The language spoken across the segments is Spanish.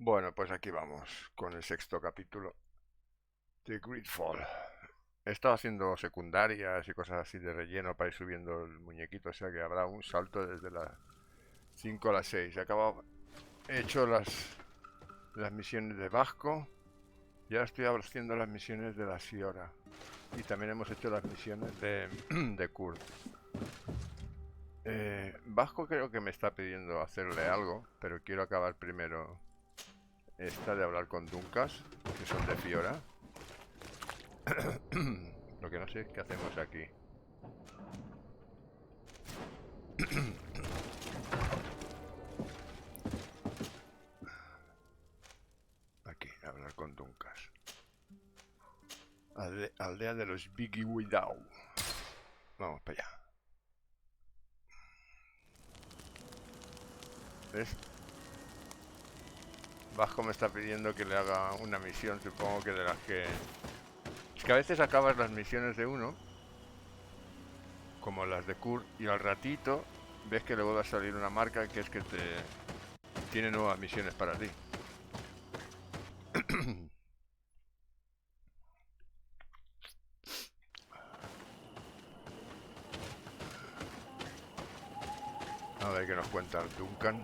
Bueno, pues aquí vamos con el sexto capítulo de Greedfall. He estado haciendo secundarias y cosas así de relleno para ir subiendo el muñequito, o sea que habrá un salto desde las 5 a las 6. He hecho las misiones de Vasco y ahora estoy haciendo las misiones de la Siora. Y también hemos hecho las misiones de Kurt. Vasco creo que me está pidiendo hacerle algo, pero quiero acabar primero esta de hablar con Duncas, que son de Fiora. Lo que no sé es qué hacemos aquí. Aquí, hablar con Duncas. Aldea de los Biggie Widau. Vamos para allá. ¿Ves? Vasco me está pidiendo que le haga una misión, supongo que de las que... Es que a veces acabas las misiones de uno, como las de Kurt, y al ratito ves que le vuelve a salir una marca que es que tiene nuevas misiones para ti. A ver qué nos cuenta el Duncan.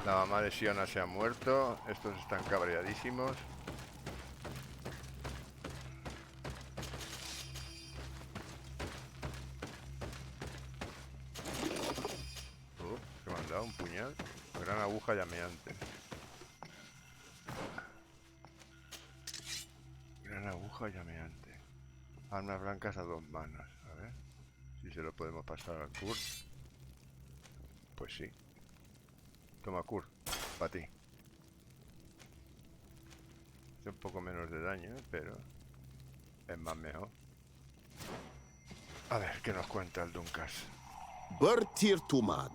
La mamá de Siona se ha muerto. Estos están cabreadísimos. Se me han dado un puñal. Gran aguja llameante. Gran aguja llameante. Armas blancas a 2 manos. A ver si se lo podemos pasar al Kurt. Pues sí. Toma, Kurt, para ti. Hace un poco menos de daño, pero es más mejor. A ver, ¿qué nos cuenta el Duncas? DIVERTIRSE.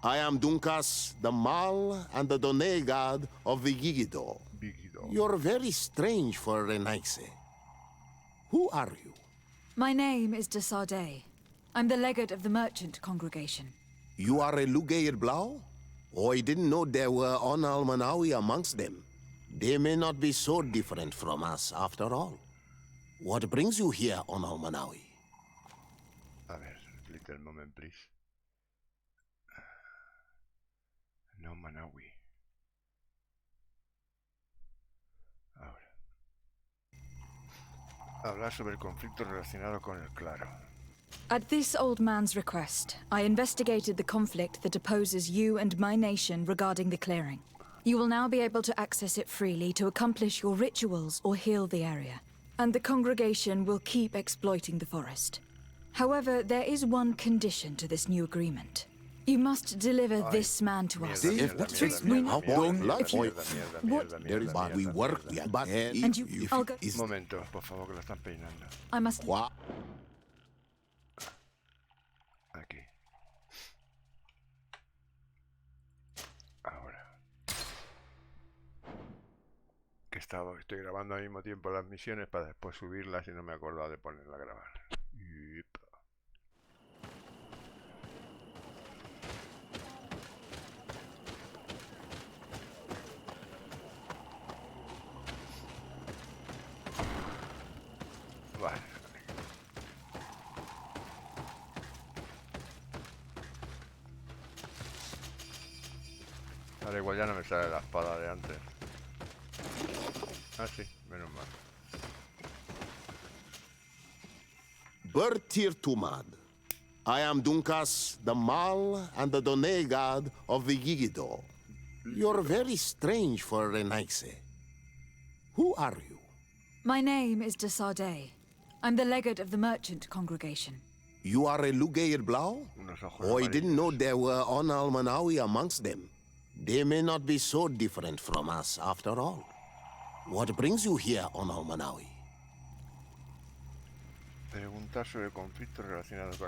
I am Duncas, the Mal and the Done god of the Gigido. You're very strange for Renaise. Who are you? My name is de Sardet. I'm the legate of the merchant congregation. You are a Lugair Blau? Oh, I didn't know there were Onalmanawi amongst them. They may not be so different from us after all. What brings you here, Onalmanawi? A ver, little moment, please. No Manawi. Ahora. Hablar sobre el conflicto relacionado con el claro. At this old man's request, I investigated the conflict that opposes you and my nation regarding the clearing. You will now be able to access it freely to accomplish your rituals or heal the area. And the congregation will keep exploiting the forest. However, there is one condition to this new agreement. You must deliver this man to us. We work, but And you, I'll go. Un momento, por favor, que lo están peinando. I must. Aquí. Ahora. Que estoy grabando al mismo tiempo las misiones para después subirlas y no me he acordado de ponerla a grabar. Vale. Ahora igual ya no me sale la espada de antes. Ah, sí, menos mal. DIVERTIRSE. I am Duncas, the Mal and the Done god of the Gigido. You're very strange for Renaise. Who are you? My name is de Sardet. I'm the legate of the merchant congregation. You are a Lugair Blau? Oh, I didn't know there were Onalmanawi amongst them. They may not be so different from us after all. What brings you here, Onalmanawi?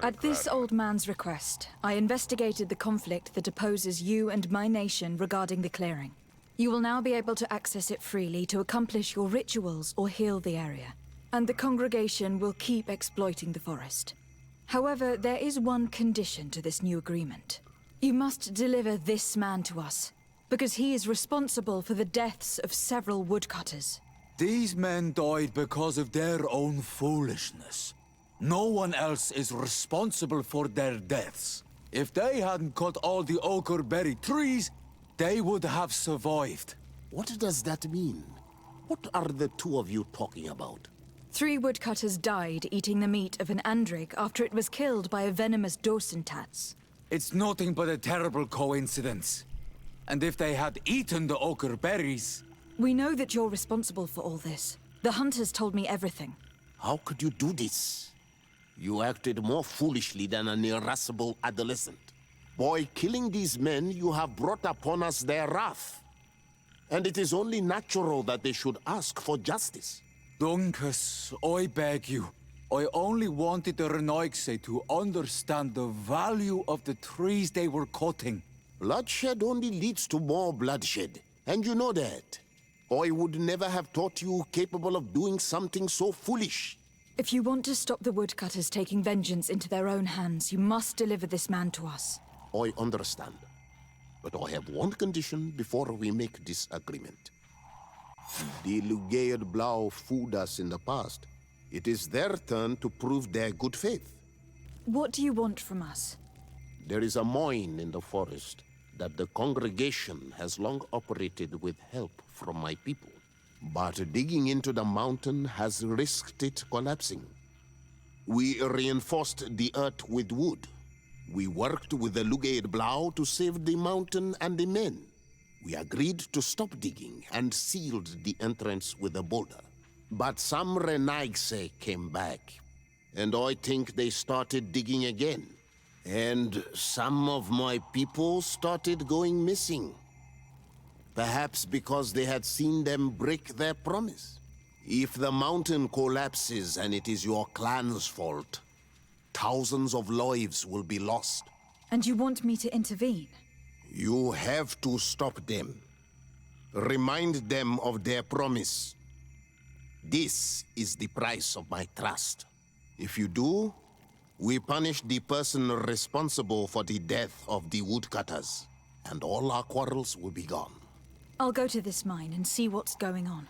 At this old man's request, I investigated the conflict that opposes you and my nation regarding the clearing. You will now be able to access it freely to accomplish your rituals or heal the area. And the congregation will keep exploiting the forest. However, there is one condition to this new agreement. You must deliver this man to us, because he is responsible for the deaths of several woodcutters. These men died because of their own foolishness. No one else is responsible for their deaths. If they hadn't cut all the ochreberry trees, they would have survived. What does that mean? What are the two of you talking about? 3 woodcutters died eating the meat of an andrig after it was killed by a venomous dosentats. It's nothing but a terrible coincidence. And if they had eaten the ochreberries... We know that you're responsible for all this. The hunters told me everything. How could you do this? You acted more foolishly than an irascible adolescent. By killing these men, you have brought upon us their wrath. And it is only natural that they should ask for justice. Duncas, I beg you. I only wanted the Renaigse to understand the value of the trees they were cutting. Bloodshed only leads to more bloodshed, and you know that. I would never have thought you capable of doing something so foolish. If you want to stop the woodcutters taking vengeance into their own hands, you must deliver this man to us. I understand. But I have one condition before we make this agreement. The Lugaid Blau fooled us in the past. It is their turn to prove their good faith. What do you want from us? There is a mine in the forest that the congregation has long operated with help from my people. But digging into the mountain has risked it collapsing. We reinforced the earth with wood. We worked with the Lugaid Blau to save the mountain and the men. We agreed to stop digging and sealed the entrance with a boulder. But some Renaigse came back, and I think they started digging again. And some of my people started going missing. Perhaps because they had seen them break their promise. If the mountain collapses and it is your clan's fault, thousands of lives will be lost. And you want me to intervene? You have to stop them. Remind them of their promise. This is the price of my trust. If you do, we punish the person responsible for the death of the woodcutters, and all our quarrels will be gone. I'll go to this mine and see what's going on.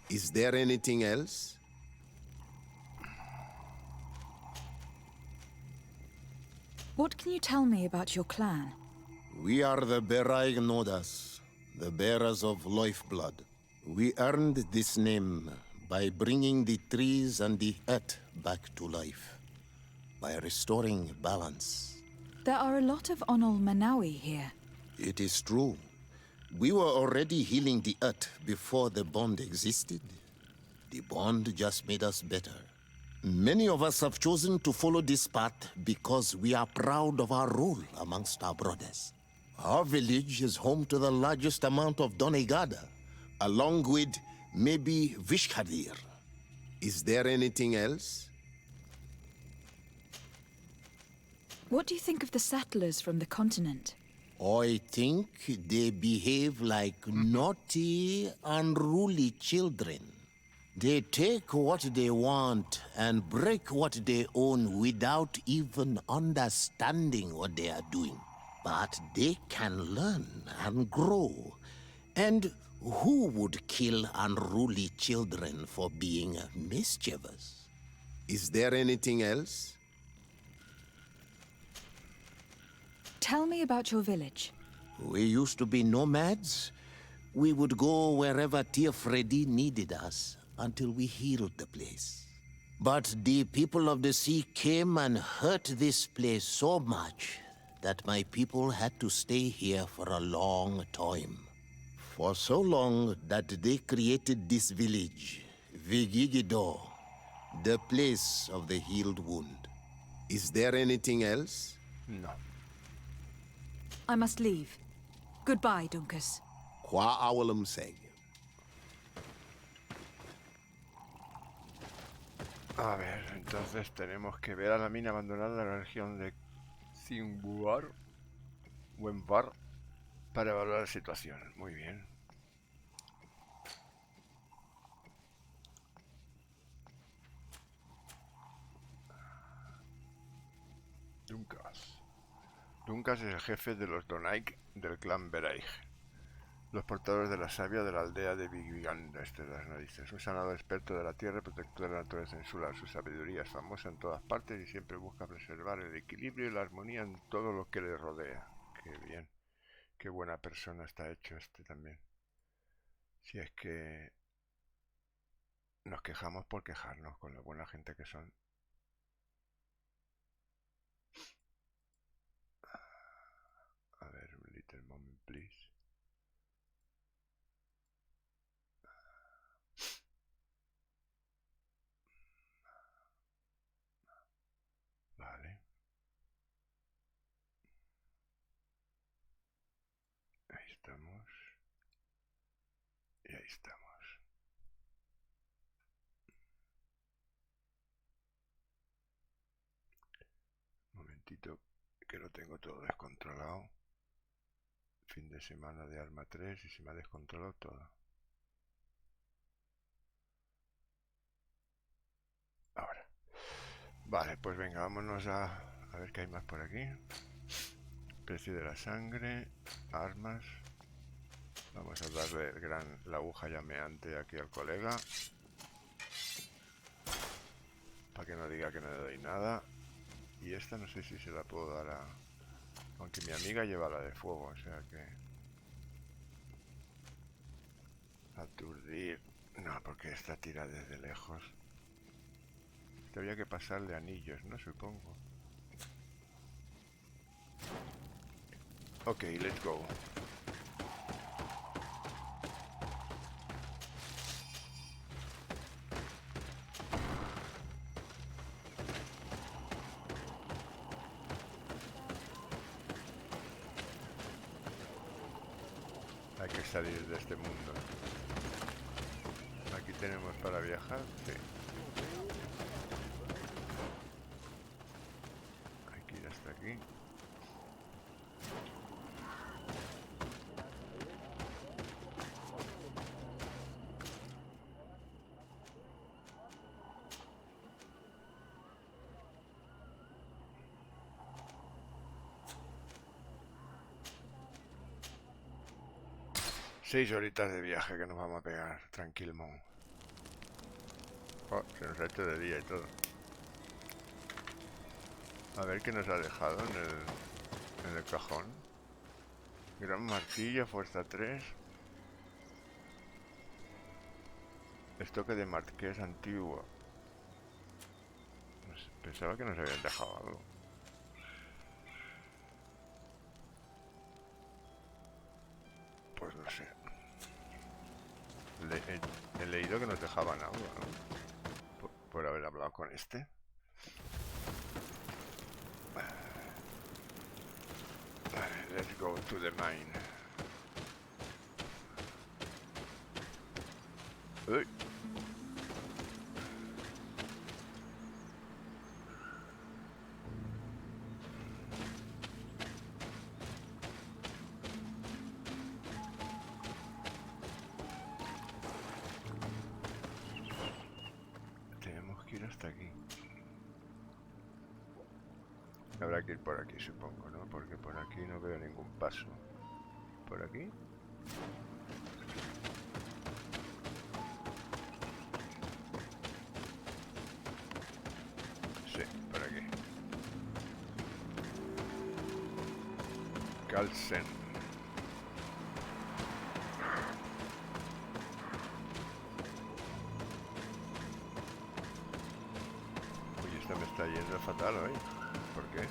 Is there anything else? What can you tell me about your clan? We are the Berai Nodas, the bearers of lifeblood. We earned this name by bringing the trees and the earth back to life. By restoring balance. There are a lot of Onol Manawi here. It is true. We were already healing the earth before the bond existed. The bond just made us better. Many of us have chosen to follow this path because we are proud of our role amongst our brothers. Our village is home to the largest amount of Donegada, along with maybe Vishkadir. Is there anything else? What do you think of the settlers from the continent? I think they behave like naughty, unruly children. They take what they want and break what they own without even understanding what they are doing. But they can learn and grow. And who would kill unruly children for being mischievous? Is there anything else? Tell me about your village. We used to be nomads. We would go wherever Tia Freddy needed us until we healed the place. But the people of the sea came and hurt this place so much that my people had to stay here for a long time. For so long that they created this village, Vigigido, the place of the healed wound. Is there anything else? No. I must leave. Goodbye, Duncas. Qua awalam seg. A ver, entonces tenemos que ver a la mina abandonada de la región de Zimbuar, Wenvar, para evaluar la situación. Muy bien. Dunkas es el jefe de los Donaik del clan Bereich, los portadores de la savia de la aldea de Vigiganda, de las narices. Un sanador experto de la tierra, protector de la naturaleza insular. Su sabiduría es famosa en todas partes y siempre busca preservar el equilibrio y la armonía en todo lo que le rodea. Qué bien, qué buena persona está hecho este también. Si es que nos quejamos por quejarnos con la buena gente que son. A ver, un little moment, please. Vale. Ahí estamos. Y ahí estamos. Un momentito, que lo tengo todo descontrolado. Fin de semana de Arma 3 y se me ha descontrolado todo. Ahora. Vale, pues venga, vámonos a ver qué hay más por aquí. Precio de la sangre, armas. Vamos a darle la aguja llameante aquí al colega. Para que no diga que no le doy nada. Y esta no sé si se la puedo dar a... Aunque mi amiga lleva la de fuego, o sea que... Aturdir. No, porque esta tira desde lejos. Habría que pasarle anillos, ¿no? Supongo. Ok, let's go. Hay que salir de este mundo. Aquí tenemos para viajar, sí. Hay que ir hasta aquí. Seis horitas de viaje que nos vamos a pegar, tranquilo. Oh, se nos ha hecho de día y todo. A ver qué nos ha dejado en el cajón. Gran martillo, fuerza 3. Estoque de marqués antiguo. No sé, pensaba que nos habían dejado algo. Pues no sé. He leído que nos dejaban algo, ¿no? Por haber hablado con este. Vale, let's go to the mine. Uy. Tenemos que ir hasta aquí. Habrá que ir por aquí, supongo, ¿no? Porque por aquí no veo ningún paso. ¿Por aquí? Sí, por aquí. Calcen. Uy, esta me está yendo fatal hoy. ¿Por qué?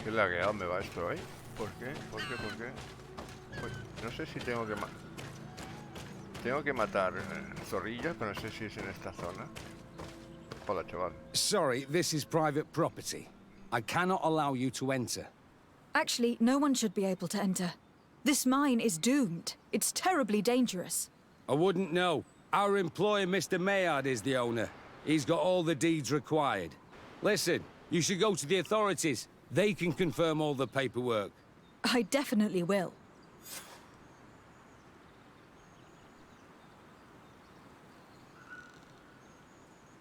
Qué lagueado me va esto hoy. ¿Por qué? ¿Por qué? ¿Por qué? Uy, no sé si tengo que matar zorrillas, pero no sé si es en esta zona. Hola, chaval. Sorry, this is private property. I cannot allow you to enter. Actually, no one should be able to enter. This mine is doomed. It's terribly dangerous. I wouldn't know. Our employer, Mr. Maillard, is the owner. He's got all the deeds required. Listen, you should go to the authorities. They can confirm all the paperwork. I definitely will.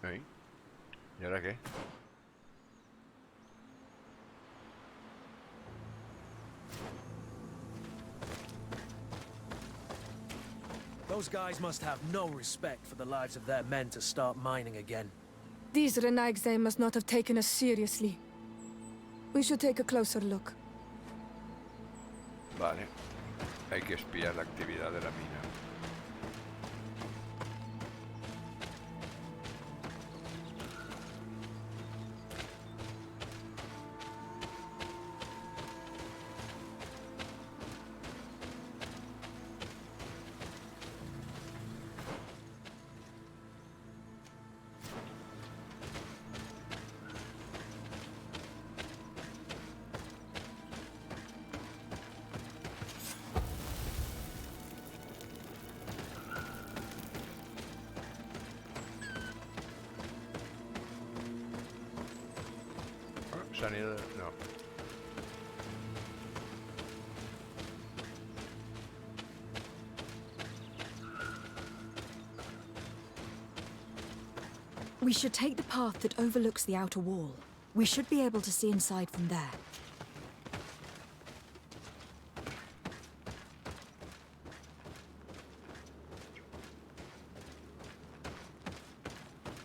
¿Eh? ¿Y ahora qué? Those guys must have no respect for the lives of their men to start mining again. These Renaigse must not have taken us seriously. We should take a closer look. Vale. Hay que espiar la actividad de la mina. Se han ido... No. We should take the path that overlooks the outer wall. We should be able to see inside from there.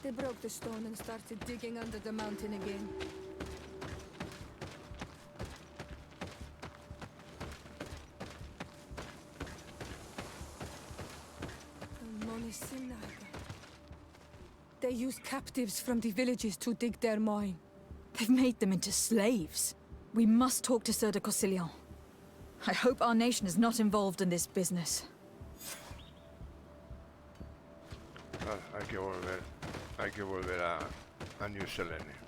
They broke the stone and started digging under the mountain again. They use captives from the villages to dig their mine. They've made them into slaves. We must talk to Sir de Cossillon. I hope our nation is not involved in this business. Ah, hay que volver a New Selene.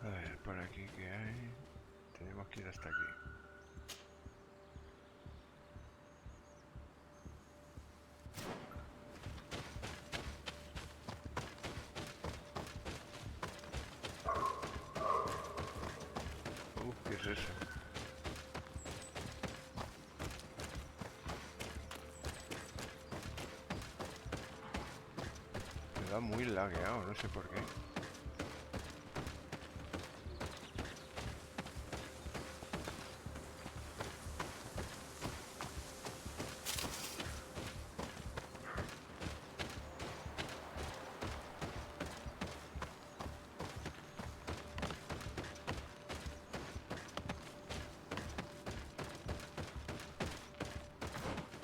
A ver, por aquí que hay. Tenemos que ir hasta aquí. ¿Qué es eso? Me da muy lagueado, no sé por qué.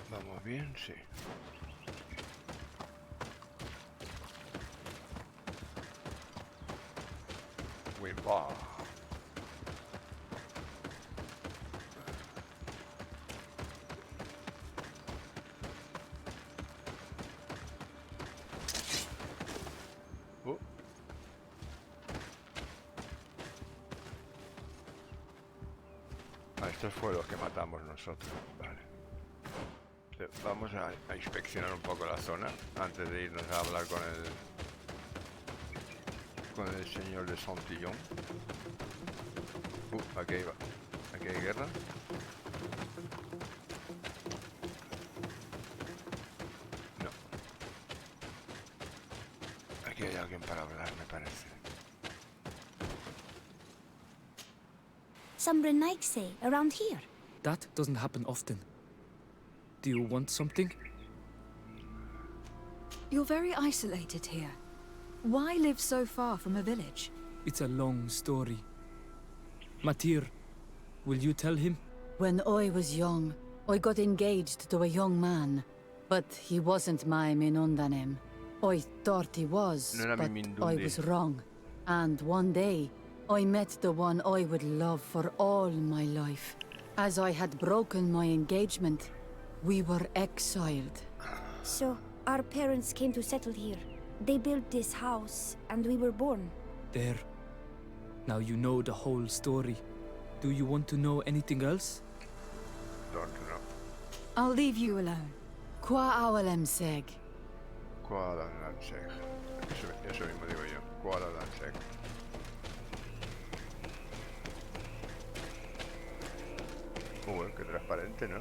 Vamos bien, sí. Wimba. Estos fueron los que matamos nosotros. Vale. Vamos a inspeccionar un poco la zona antes de irnos a hablar con el señor de Santillon. Aquí hay guerra. No. Aquí hay alguien para hablar, me parece. Some Renaigse around here. That doesn't happen often. Do you want something? You're very isolated here. Why live so far from a village? It's a long story. Matir, will you tell him? When I was young, I got engaged to a young man, but he wasn't my Minundanem. I thought he was, No era but mi I Mindundi. was wrong. And one day, I met the one I would love for all my life. As I had broken my engagement, we were exiled. So, our parents came to settle here. They built this house, and we were born. There. Now you know the whole story. Do you want to know anything else? Don't know. I'll leave you alone. Qua awalem seg. Kuala Lanseg. Eso mismo digo yo. Kuala Lanseg. Qué transparente, ¿no?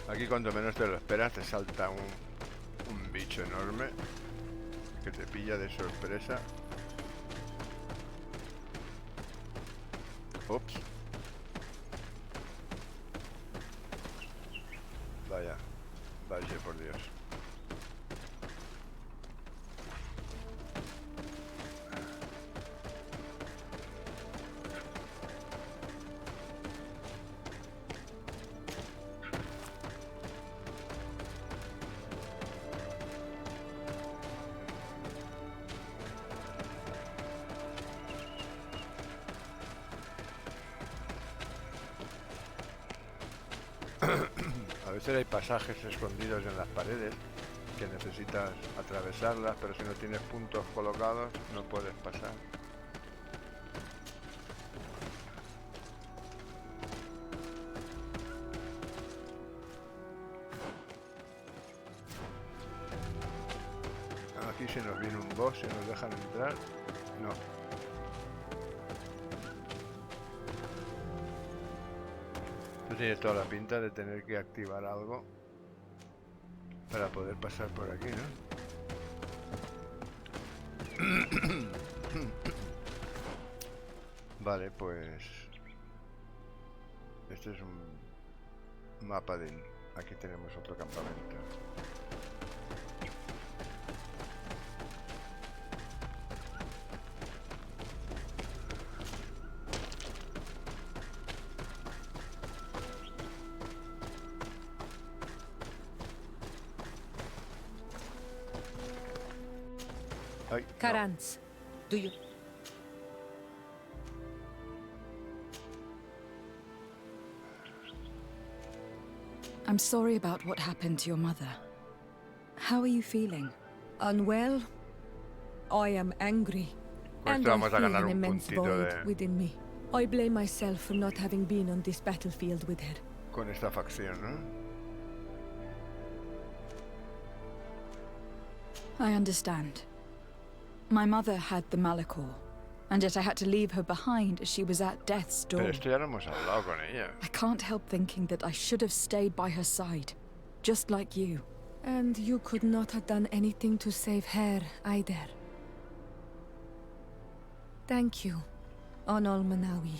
Aquí cuando menos te lo esperas te salta un bicho enorme que te pilla de sorpresa. Ups. Vaya, vaya por Dios. A veces hay pasajes escondidos en las paredes que necesitas atravesarlas, pero si no tienes puntos colocados no puedes pasar. Aquí se nos viene un boss y nos dejan entrar. No. Tiene toda la pinta de tener que activar algo para poder pasar por aquí, ¿no? Vale, pues este es un mapa de... Aquí tenemos otro campamento. Ay, no. Karans, do you... I'm sorry about what happened to your mother. How are you feeling? Unwell? I am angry. Pues And esto I vamos a feel ganar an un immense puntito void de... within me. I blame myself for not having been on this battlefield with her. con esta facción, ¿no? I understand. My mother had the Malachor, and yet I had to leave her behind as she was at death's door. Pero esto ya lo hemos hablado con ella. I can't help thinking that I should have stayed by her side, just like you. And you could not have done anything to save her either. Thank you, Onol Manawi.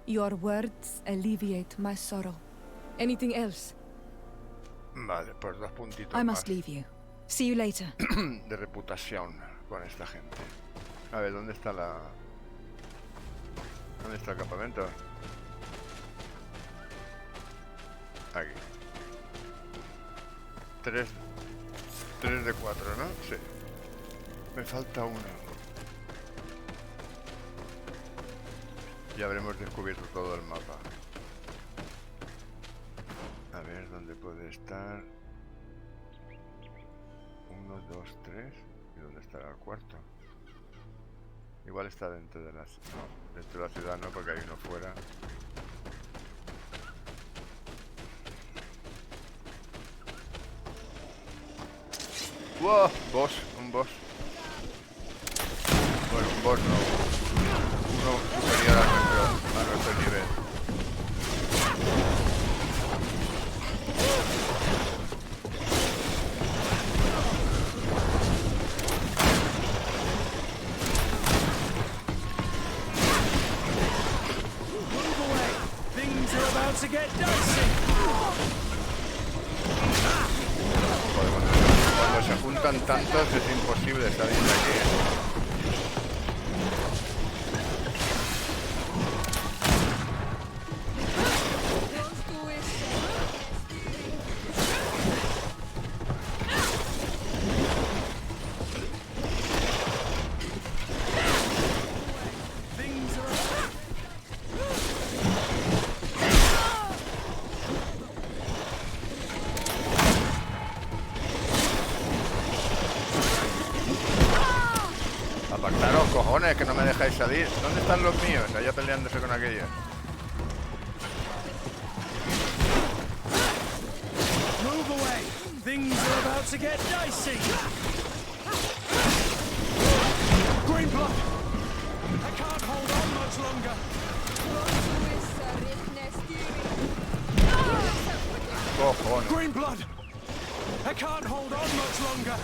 Your words alleviate my sorrow. Anything else? Vale, pues 2 puntitos I más must leave you. See you later. de reputación con esta gente. A ver, ¿dónde está la... ¿Dónde está el campamento? Aquí. 3 de 4, ¿no? Sí. Me falta uno. Ya habremos descubierto todo el mapa. A ver, ¿dónde puede estar? 1, 2, 3. ¿Y dónde estará el cuarto? Igual está dentro de la... No, dentro de la ciudad no, porque hay uno fuera. ¡Wow! Boss, un boss. Bueno, un boss no. Uno superior a nuestro nivel. to get dicey. Cuando se juntan tantos es imposible salir de aquí. Cojones, que no me dejáis salir. ¿Dónde están los míos? Allá peleándose con aquellos. Move away. Things are about to get dicey. Green blood. I can't hold on much longer. Cojones. Green blood. I can't hold on much longer.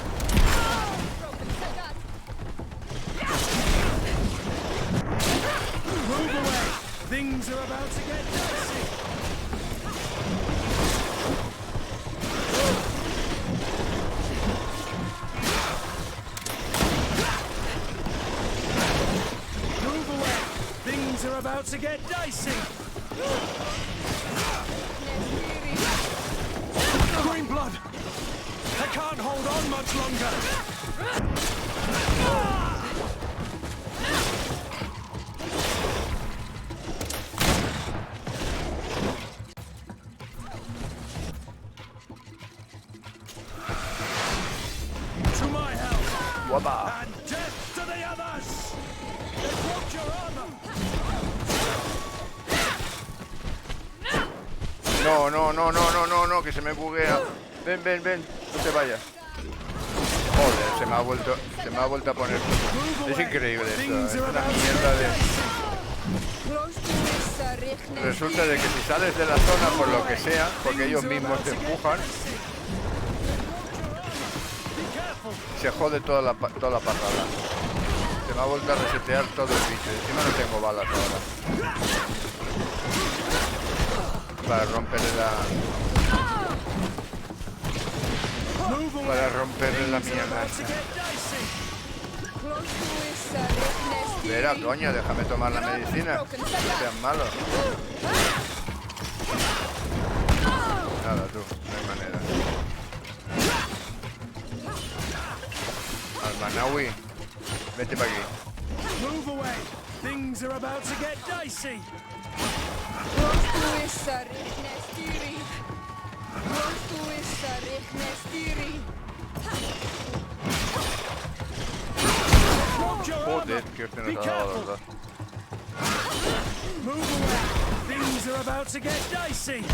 Move away! Things are about to get dicey! Move away! Things are about to get dicey! Green blood! I can't hold on much longer! And death to the others! They broke your armor! No, que se me buguea. Ven, no te vayas. Joder, se me ha vuelto a poner. Es increíble esto, es una mierda de... Resulta de que si sales de la zona por lo que sea, porque ellos mismos te empujan, se jode toda la parrada. Se me ha vuelto a resetear todo el bicho. Encima no tengo balas ahora. Para romperle la mierda. Espera, coño, déjame tomar la medicina. No seas malo. Nada, tú, no hay manera. Manawi, vete para aquí. Move away. Things are about to get dicey. Joder, que os nos ha dado, ¿verdad? Move away. Things are about to get dicey.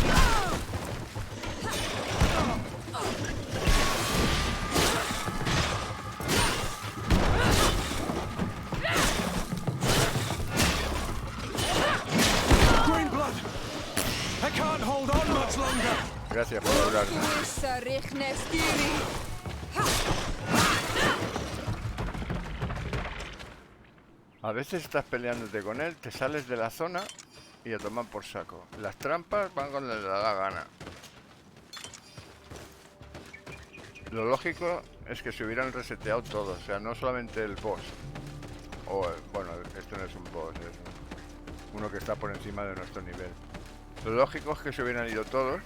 Gracias por hablarme. A veces estás peleándote con él, te sales de la zona y a tomar por saco. Las trampas van cuando le da la gana. Lo lógico es que se hubieran reseteado todos, o sea, no solamente el boss. Bueno, esto no es un boss, es uno que está por encima de nuestro nivel. Lo lógico es que se hubieran ido todos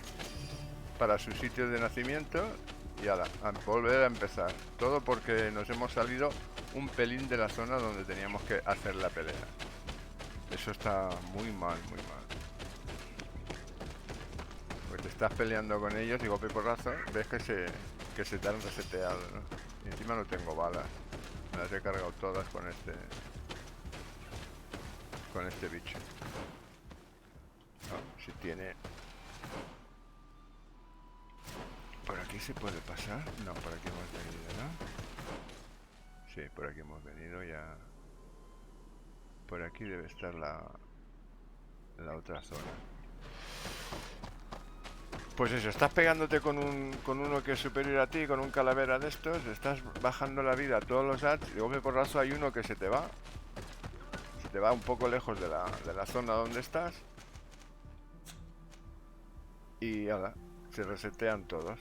para su sitio de nacimiento y a volver a empezar. Todo porque nos hemos salido un pelín de la zona donde teníamos que hacer la pelea. Eso está muy mal, muy mal. Porque te estás peleando con ellos y golpe y porrazo ves que se te han reseteado, ¿no? Y encima no tengo balas. Me las he cargado todas con este bicho. No, si tiene... ¿Por aquí se puede pasar? No, por aquí hemos venido, ¿no? Sí, por aquí hemos venido ya. Por aquí debe estar la otra zona. Pues eso, estás pegándote con uno que es superior a ti, con un calavera de estos, estás bajando la vida a todos los ads y golpe porrazo hay uno que se te va un poco lejos de la zona donde estás Y ahora se resetean todos.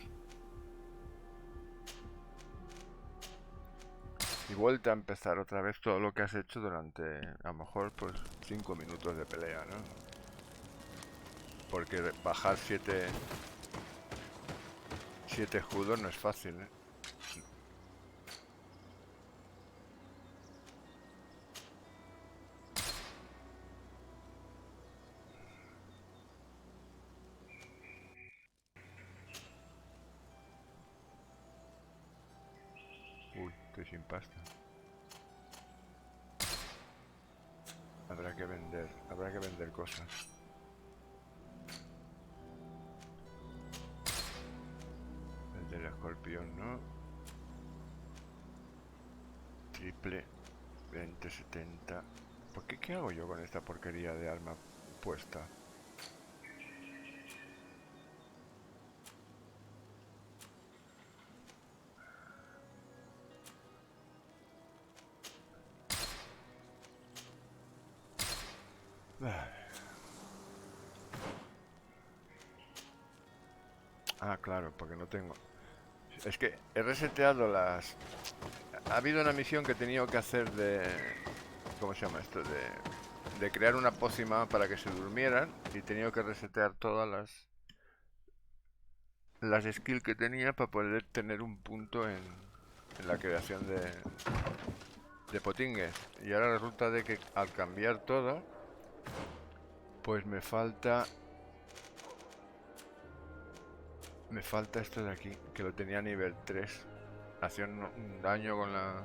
Y vuelta a empezar otra vez todo lo que has hecho durante, a lo mejor, pues 5 minutos de pelea, ¿no? Porque bajar 7 escudos no es fácil, ¿eh? Uy, estoy sin pasta. Habrá que vender cosas. El del escorpión, ¿no? Triple 20-70. ¿Por qué hago yo con esta porquería de arma puesta? Ah, claro, porque no tengo. Es que he reseteado las... Ha habido una misión que he tenido que hacer de... ¿Cómo se llama esto? De crear una pócima para que se durmieran. Y he tenido que resetear todas las skills que tenía para poder tener un punto en la creación de potingues. Y ahora resulta de que al cambiar todo, pues me falta esto de aquí, que lo tenía a nivel 3. Hacía un daño con la...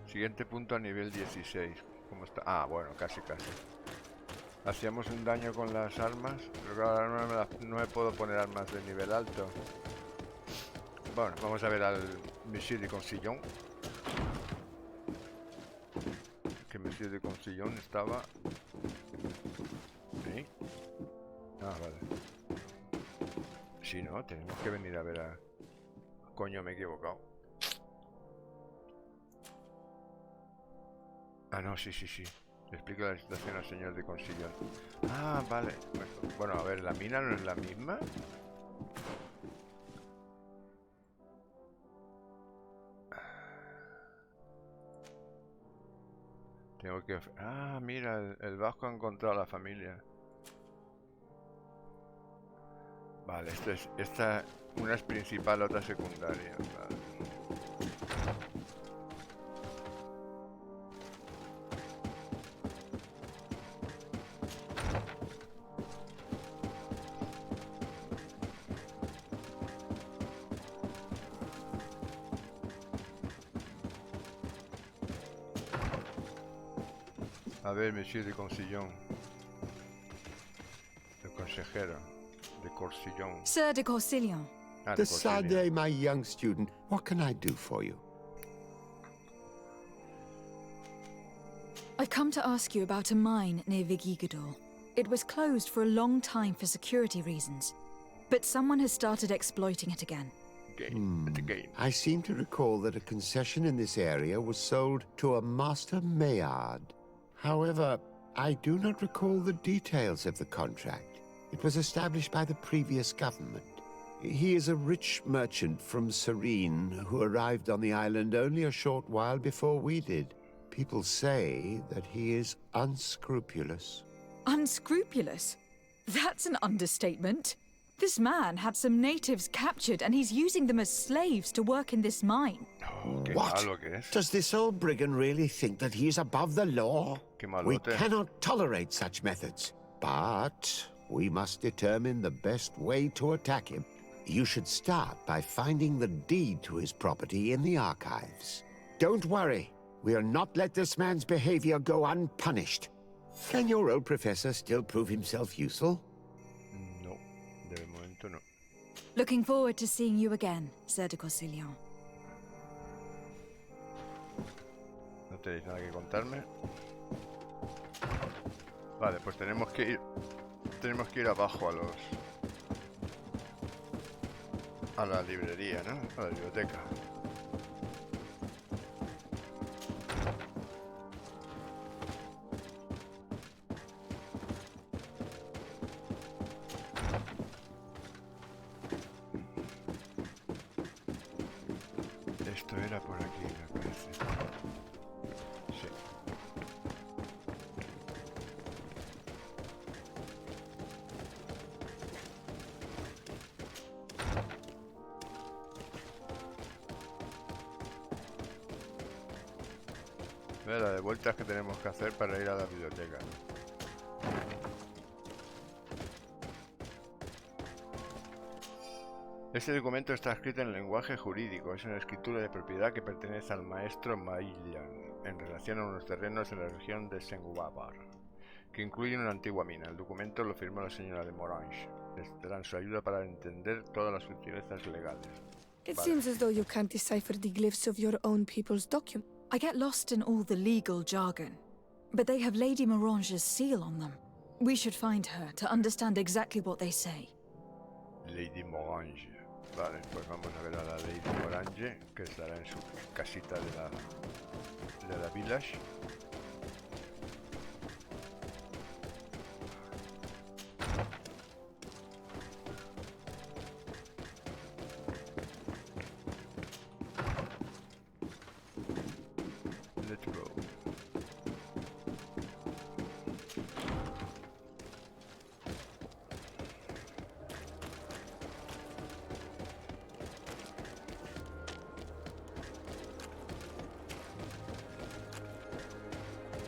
Siguiente punto a nivel 16. ¿Cómo está? Ah, bueno, casi. Hacíamos un daño con las armas, pero claro, ahora no me puedo poner armas de nivel alto. Bueno, vamos a ver al Monsieur de Consillon. Que Monsieur de Consillon estaba... ¿Sí? Ah, vale. Sí, no, tenemos que venir a ver a... Coño, me he equivocado. Ah, no, sí. Le explico la situación al señor de Consillón. Ah, vale. Bueno, a ver, ¿la mina no es la misma? Tengo que... Ah, mira, el vasco ha encontrado a la familia. Vale, esta una es principal, otra secundaria. Vale. A ver, Monsieur de Consillon. El consejero de Corsillon. Sir de Corsillon. Ah, de Corsillon. Decidez, my young student, what can I do for you? I've come to ask you about a mine near Vigigador. It was closed for a long time for security reasons, but someone has started exploiting it again. I seem to recall that a concession in this area was sold to a Master Maillard. However, I do not recall the details of the contract. It was established by the previous government. He is a rich merchant from Serene who arrived on the island only a short while before we did. People say that he is unscrupulous. Unscrupulous? That's an understatement. This man had some natives captured and he's using them as slaves to work in this mine. What? Does this old brigand really think that he is above the law? We cannot tolerate such methods, but we must determine the best way to attack him. You should start by finding the deed to his property in the archives. Don't worry, we'll not let this man's behavior go unpunished. Can your old professor still prove himself useful? No, de momento no. Looking forward to seeing you again, Sir de Corsillon. ¿No tenéis nada que contarme? Vale, pues tenemos que ir abajo a la librería, ¿no? A la biblioteca. Era por aquí, me parece. Sí. La de vueltas que tenemos que hacer para ir a la biblioteca. Este documento está escrito en lenguaje jurídico. Es una escritura de propiedad que pertenece al maestro Maillan en relación a unos terrenos en la región de Senguabar, que incluyen una antigua mina. El documento lo firmó la señora de Morange. Necesitarán su ayuda para entender todas las sutilezas legales. It seems as though you can't decipher the glyphs of your own people's document. I get lost in all the legal jargon, but they have Lady Morange's seal on them. We should find her to understand exactly what they say. Lady Morange. Vale, pues vamos a ver a la Lady Morange, que estará en su casita de la village. Let's go.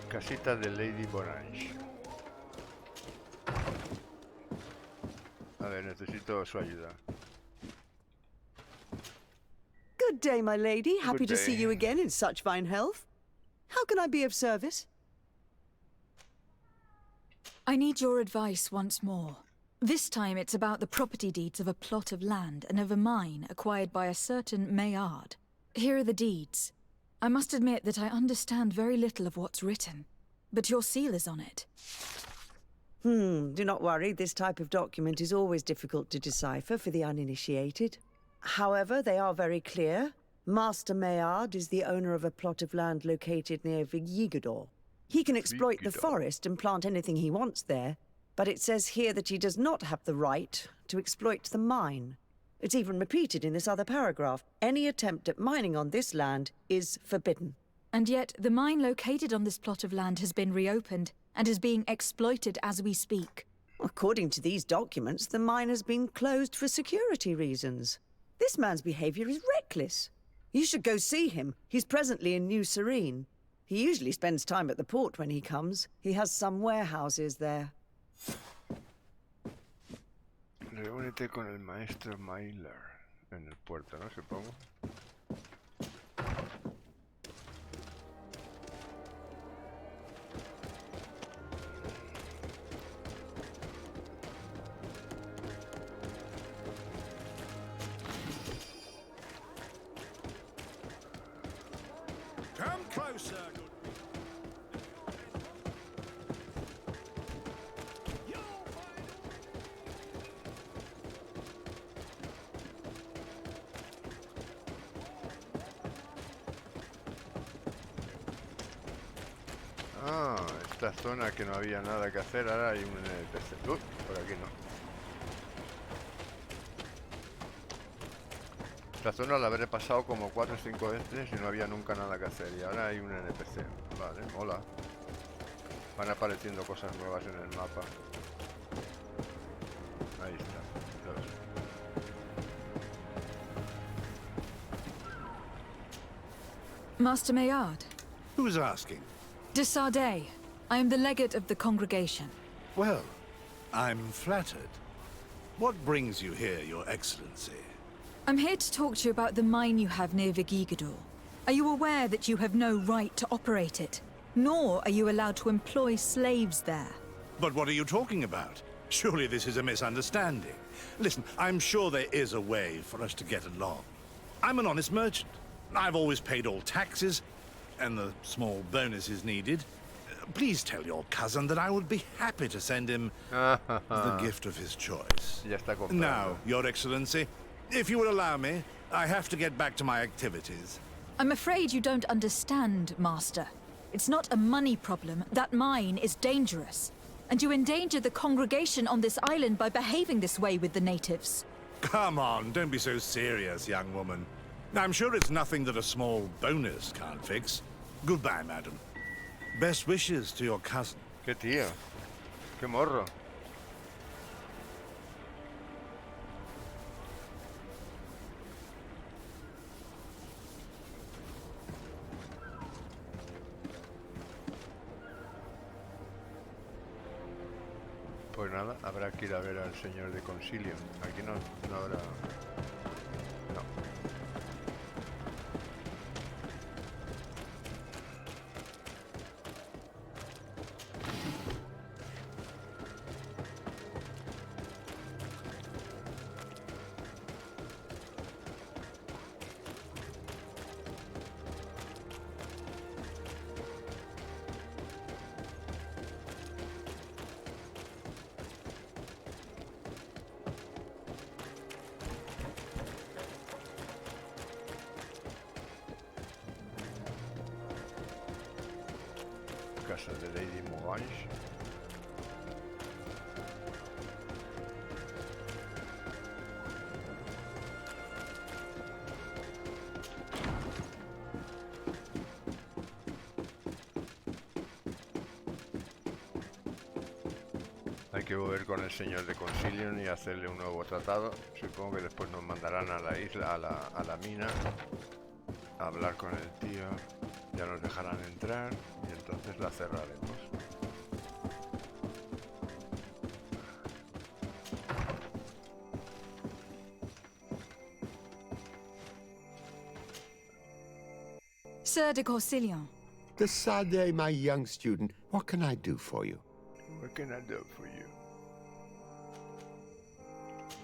Casita de Lady Morange. A ver, necesito su ayuda. Good day, my lady. Happy Good to see day. you again in such fine health. How can I be of service? I need your advice once more. This time it's about the property deeds of a plot of land and of a mine acquired by a certain Maillard. Here are the deeds. I must admit that I understand very little of what's written, but your seal is on it. Do not worry. This type of document is always difficult to decipher for the uninitiated. However, they are very clear. Master Maillard is the owner of a plot of land located near Vigigador. He can exploit the forest and plant anything he wants there, but it says here that he does not have the right to exploit the mine. It's even repeated in this other paragraph. Any attempt at mining on this land is forbidden. And yet, the mine located on this plot of land has been reopened and is being exploited as we speak. According to these documents, the mine has been closed for security reasons. This man's behavior is reckless. You should go see him. He's presently in New Serene. He usually spends time at the port when he comes. He has some warehouses there. Reúnete con el maestro Mailer en el puerto, ¿no? Supongo. Come closer. Ah, esta zona que no había nada que hacer, ahora hay un NPC. Por aquí no. Esta zona la habré pasado como 4 o 5 veces y no había nunca nada que hacer. Y ahora hay un NPC. Vale, hola. Van apareciendo cosas nuevas en el mapa. Ahí está. Master Maillard. Who's asking? De Sardet. I am the legate of the congregation. Well, I'm flattered. What brings you here, Your Excellency? I'm here to talk to you about the mine you have near Vigigador. Are you aware that you have no right to operate it? Nor are you allowed to employ slaves there. But what are you talking about? Surely this is a misunderstanding. Listen, I'm sure there is a way for us to get along. I'm an honest merchant. I've always paid all taxes, and the small bonuses needed. Please tell your cousin that I would be happy to send him the gift of his choice. Now, Your Excellency, if you will allow me, I have to get back to my activities. I'm afraid you don't understand, Master. It's not a money problem. That mine is dangerous. And you endanger the congregation on this island by behaving this way with the natives. Come on, don't be so serious, young woman. I'm sure it's nothing that a small bonus can't fix. Goodbye, madam. Best wishes to your cousin. Qué tío. Qué morro. Pues nada, habrá que ir a ver al señor de concilio. Aquí no habrá... No. Casa de Lady Morange. Hay que volver con el señor de Concilium y hacerle un nuevo tratado. Supongo que después nos mandarán a la isla, a la mina, a hablar con el tío. Ya nos dejarán entrar y entonces la cerraremos. Sir de Corsilion. Decidez, my young student, what can I do for you? What can I do for you?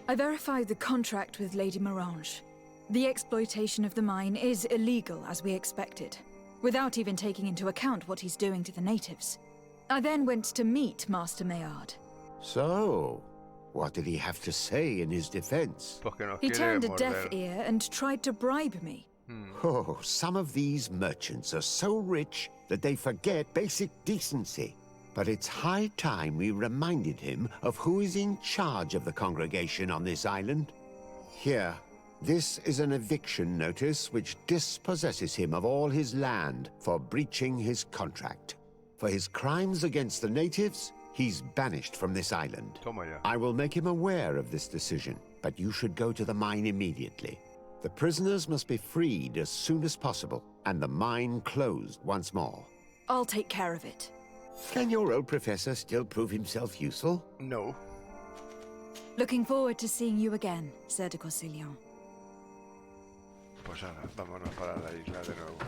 I verified the contract with Lady Morange. The exploitation of the mine is illegal, as we expected, without even taking into account what he's doing to the natives. I then went to meet Master Maillard. So, what did he have to say in his defense? He turned a deaf ear and tried to bribe me. Oh, some of these merchants are so rich that they forget basic decency. But it's high time we reminded him of who is in charge of the congregation on this island. Here, this is an eviction notice which dispossesses him of all his land for breaching his contract. For his crimes against the natives, he's banished from this island. I will make him aware of this decision, but you should go to the mine immediately. The prisoners must be freed as soon as possible, and the mine closed once more. I'll take care of it. Can your old professor still prove himself useful? No. Looking forward to seeing you again, Sir de Corsilion. Pues ahora, vámonos para la isla de nuevo.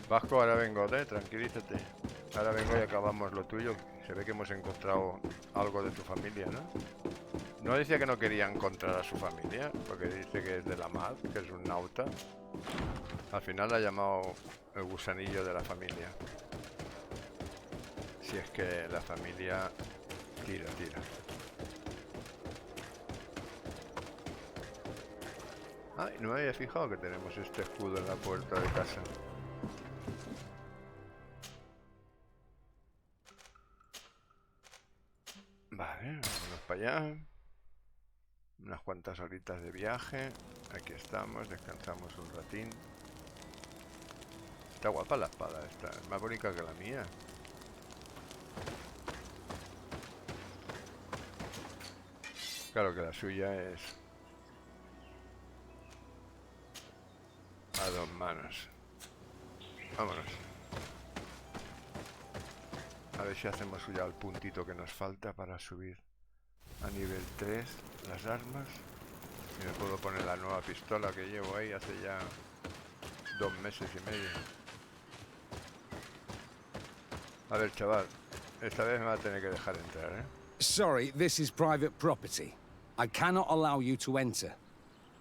Vasco, ahora vengo, tranquilízate. Ahora vengo y acabamos lo tuyo. Se ve que hemos encontrado algo de tu familia, ¿no? No decía que no quería encontrar a su familia, porque dice que es de la mar, que es un nauta. Al final la ha llamado el gusanillo de la familia. Si es que la familia tira. Ay, no me había fijado que tenemos este escudo en la puerta de casa. Vale, vámonos para allá. Unas cuantas horitas de viaje. Aquí estamos, descansamos un ratín. Está guapa la espada esta, es más bonita que la mía. Claro que la suya es a dos manos. Vámonos. A ver si hacemos ya el puntito que nos falta para subir a nivel 3 las armas. Y me puedo poner la nueva pistola que llevo ahí hace ya 2 meses y medio. A ver, chaval, esta vez me va a tener que dejar entrar, ¿eh? Sorry, this is private property. I cannot allow you to enter.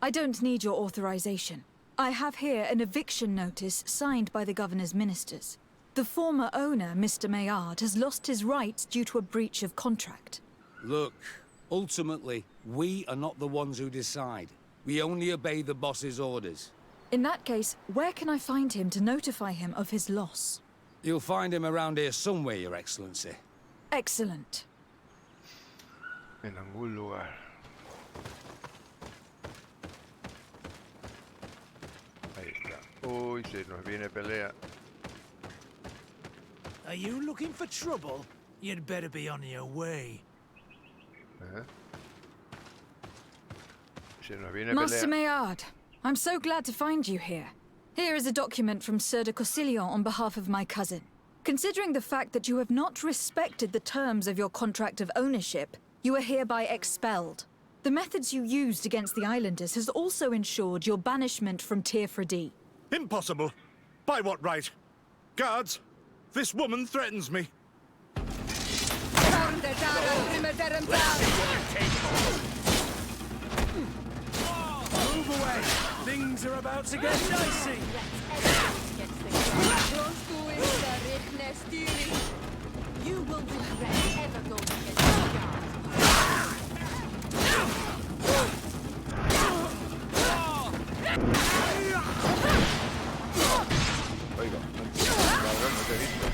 I don't need your authorization. I have here an eviction notice signed by the governor's ministers. The former owner, Mr. Maillard, has lost his rights due to a breach of contract. Look, ultimately, we are not the ones who decide. We only obey the boss's orders. In that case, where can I find him to notify him of his loss? You'll find him around here somewhere, Your Excellency. Excellent. En algún lugar. Ahí está. Uy, se nos viene pelea. Are you looking for trouble? You'd better be on your way. Se nos viene Master pelea. Maillard, I'm so glad to find you here. Here is a document from Sir de Cossillon on behalf of my cousin. Considering the fact that you have not respected the terms of your contract of ownership, you are hereby expelled. The methods you used against the islanders has also ensured your banishment from Tirfredi. Impossible. By what right? Guards, this woman threatens me. Move away! Things are about to get dicey! You will regret ever going against the guards. Oiga, cabrón, no te he visto.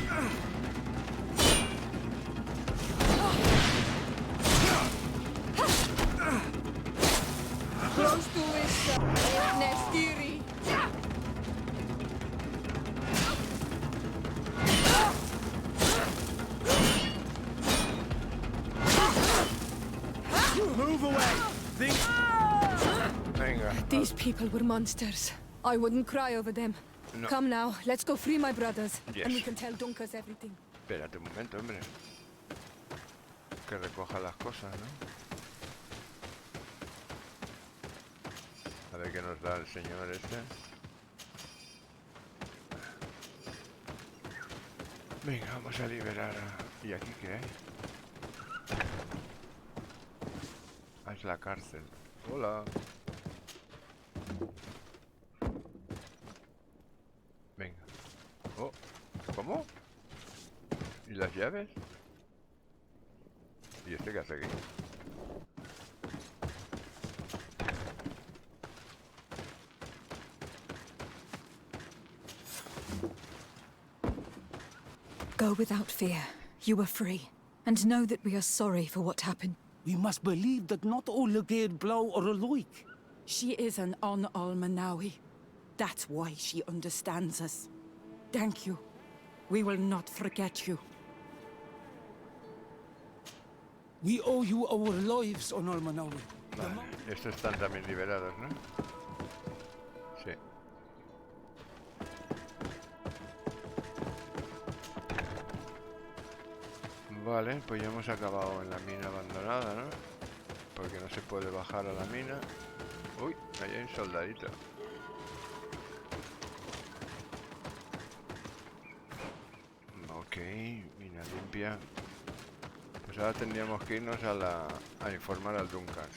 Close to it, Nestiri. Move away! Venga. These people were monsters. I wouldn't cry over them. No. Come now, let's go free my brothers. Yes. And we can tell Dunkas everything. Espérate un momento, hombre. Que recoja las cosas, ¿no? A ver qué nos da el señor este. Venga, vamos a liberar a... ¿Y aquí qué hay? Ah, es la cárcel. Hola. Venga. Oh, ¿cómo? ¿Y las llaves? ¿Y este qué hace aquí? Go without fear. You are free. And know that we are sorry for what happened. We must believe that not all Legate Blow are alike. She is an Almanawi. That's why she understands us. Thank you. We will not forget you. We owe you our lives, on Almanawi. Vale, estos están también liberados, ¿no? Sí. Vale, pues ya hemos acabado en la mina abandonada, ¿no? Porque no se puede bajar a la mina. Uy, ahí hay un soldadito. Ok, mina limpia. Pues ahora tendríamos que irnos a informar al Duncan.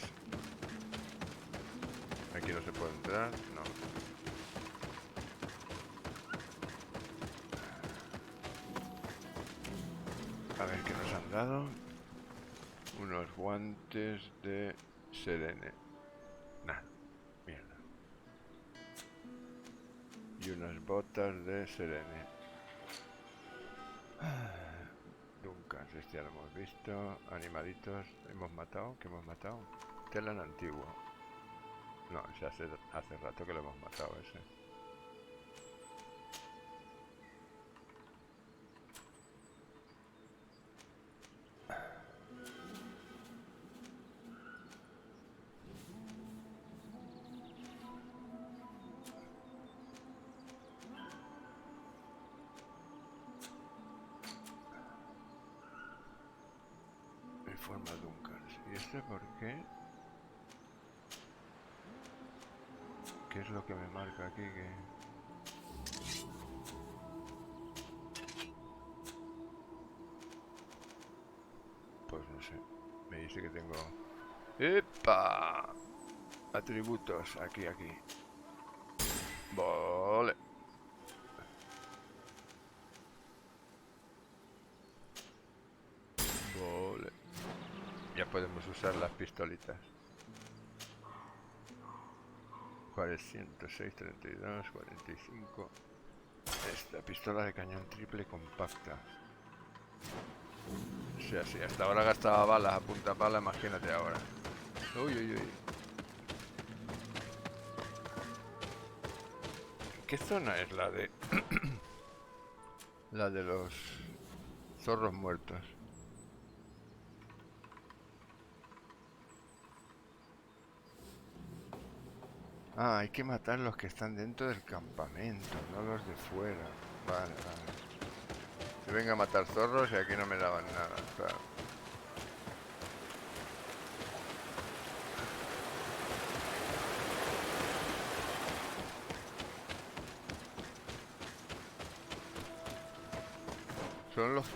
Aquí no se puede entrar, no. A ver qué nos han dado. Unos guantes de Serene. Nada, mierda. Y unas botas de Serene. Duncan, este ya lo hemos visto. Animalitos, hemos matado. ¿Qué hemos matado? Telan antiguo. No, ese hace rato que lo hemos matado ese. Informa Duncan. ¿Y este por qué? ¿Qué es lo que me marca aquí que...? Pues no sé. Me dice que tengo... ¡Epa! Atributos. Aquí. Vale. Vale. Ya podemos usar las pistolitas. 106, 32, 45. Esta pistola de cañón triple compacta. Sí, así, hasta ahora gastaba balas a punta pala, imagínate ahora. Uy, uy, uy. ¿Qué zona es la de la de los zorros muertos? Ah, hay que matar los que están dentro del campamento, no los de fuera. Vale, vale. Yo vengo a matar zorros y aquí no me daban nada, claro. Son los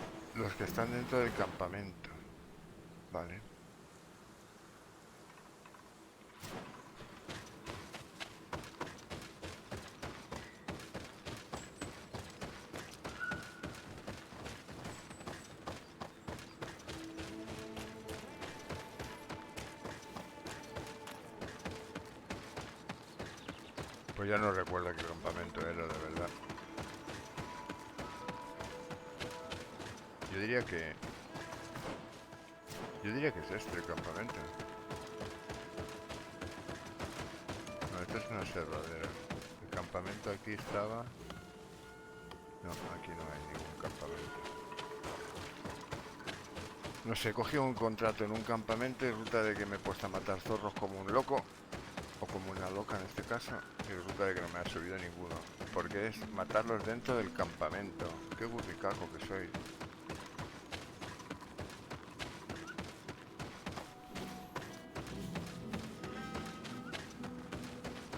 que están dentro del campamento. Vale. Pues ya no recuerdo qué campamento era, de verdad. Yo diría que es este el campamento. No, esto es una aserradera. El campamento aquí estaba. No, aquí no hay ningún campamento. No sé, he cogido un contrato en un campamento y resulta de que me he puesto a matar zorros como un loco. O como una loca en este caso. Y resulta de que no me ha subido ninguno. Porque es matarlos dentro del campamento. Qué burricaco que soy.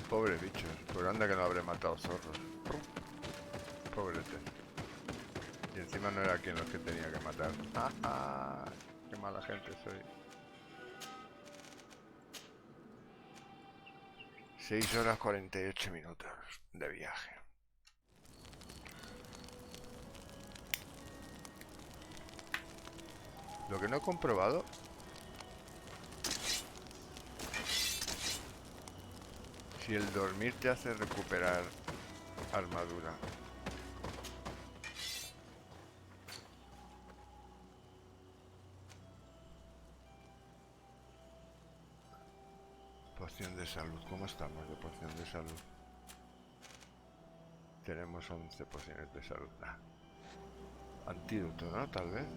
Pobre bichos, pues anda que no habré matado zorros. Pobrete. Y encima no era quien los que tenía que matar. ¡Ah! ¡Qué mala gente soy! 6 horas 48 minutos de viaje. Lo que no he comprobado si el dormir te hace recuperar armadura. Poción de salud. ¿Cómo estamos de poción de salud? Tenemos 11 pociones de salud. Antídoto, ¿no? Tal vez.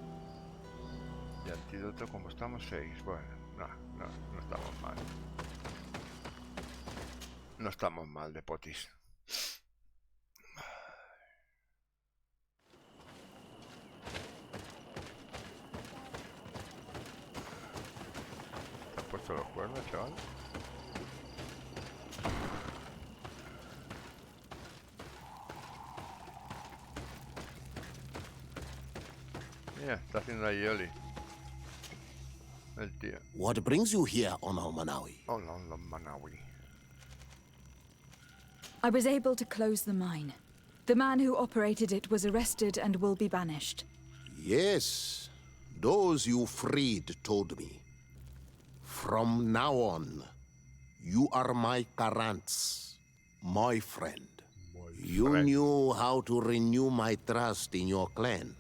Y antídoto, como estamos 6. Bueno, no estamos mal. No estamos mal de potis. ¿Te has puesto los cuernos, chaval? Mira, está haciendo ahí Oli. El tío. What brings you here on Al-Manawi? On Al-Manawi. I was able to close the mine. The man who operated it was arrested and will be banished. Yes, those you freed told me. From now on, you are my Karants, my friend. You knew how to renew my trust in your clan.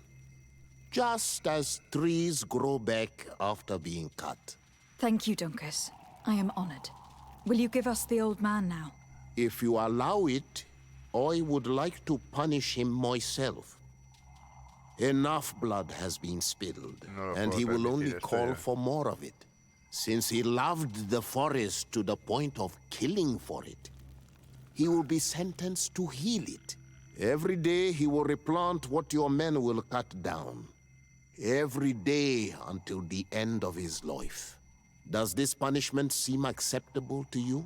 Just as trees grow back after being cut. Thank you, Dunkus. I am honored. Will you give us the old man now? If you allow it, I would like to punish him myself. Enough blood has been spilled, and he will only call for more of it. Since he loved the forest to the point of killing for it, he will be sentenced to heal it. Every day he will replant what your men will cut down. Every day until the end of his life. Does this punishment seem acceptable to you?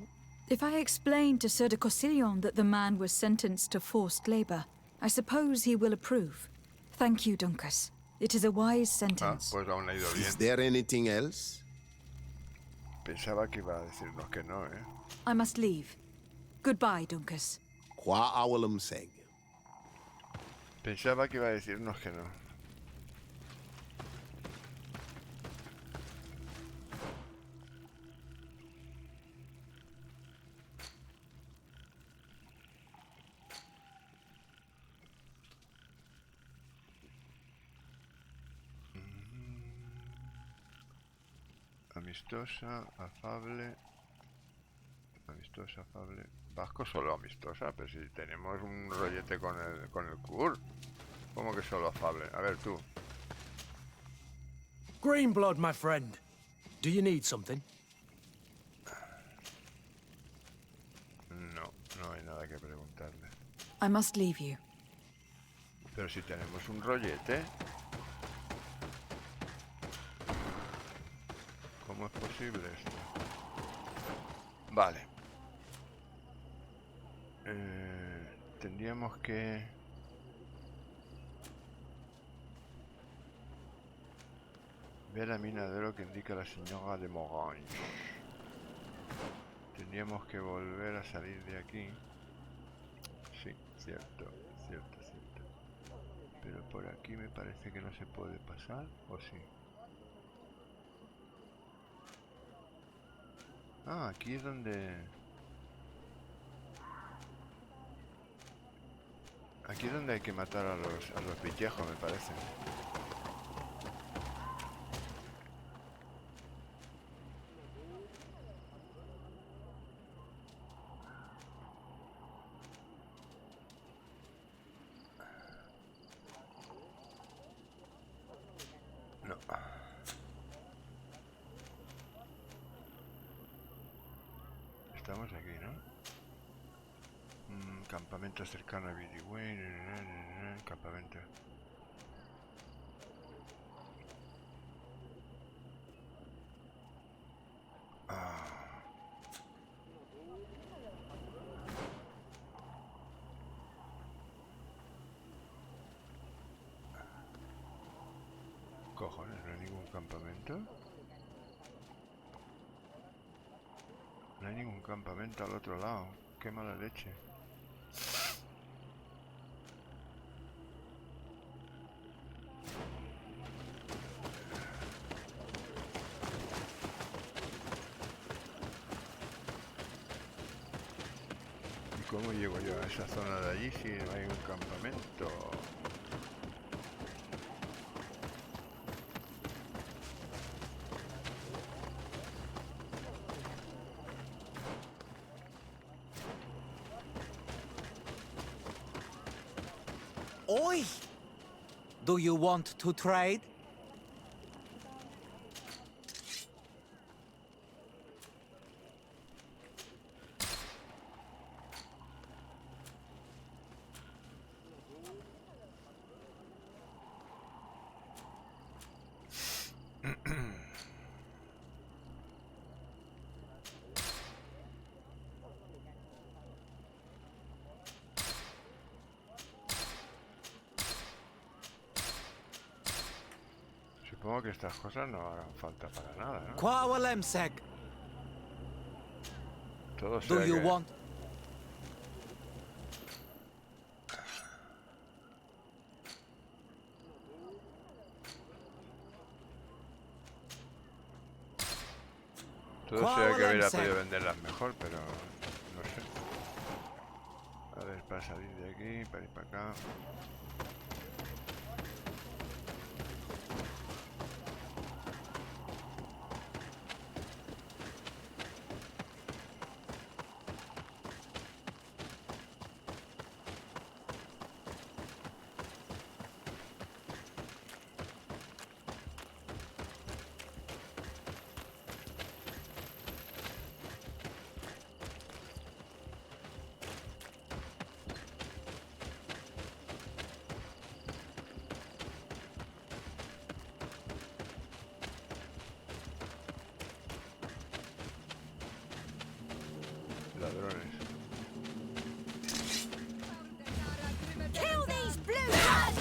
If I explain to Sir de Cossillon that the man was sentenced to forced labor, I suppose he will approve. Thank you, Dunkus. It is a wise sentence. Pues aún ha ido bien. Is there anything else? Pensaba que iba a decirnos que no, ¿eh? I must leave. Goodbye, Dunkus. Qua awalum seg. Pensaba que iba a decirnos que no. Amistosa, afable. Amistosa, afable. Vasco solo amistosa, pero si tenemos un rollete con el CUR. ¿Cómo que solo afable? A ver, tú. Green blood, my friend. Do you need something? No, no hay nada que preguntarle. I must leave you. Pero si tenemos un rollete. ¿Cómo es posible esto? Vale. Tendríamos que... ver la mina de oro que indica la señora de Morange. Tendríamos que volver a salir de aquí. Sí, cierto, cierto, cierto. Pero por aquí me parece que no se puede pasar, ¿o sí? Ah, aquí es donde... Aquí es donde hay que matar a los bichejos, me parece. No. Estamos aquí, ¿no? Campamento cercano a Bidiway. Campamento. Cojones, no hay ningún campamento. No hay ningún campamento al otro lado. Qué mala leche. ¿Y cómo llego yo a esa zona de allí si no hay un campamento? Oi! Do you want to trade? Supongo que estas cosas no hagan falta para nada, ¿no? Todo sea Do you que... want? Todo sea que hubiera podido venderlas mejor, pero no sé. A ver, para salir de aquí, para ir para acá. Ladrones. Kill these blue bloods!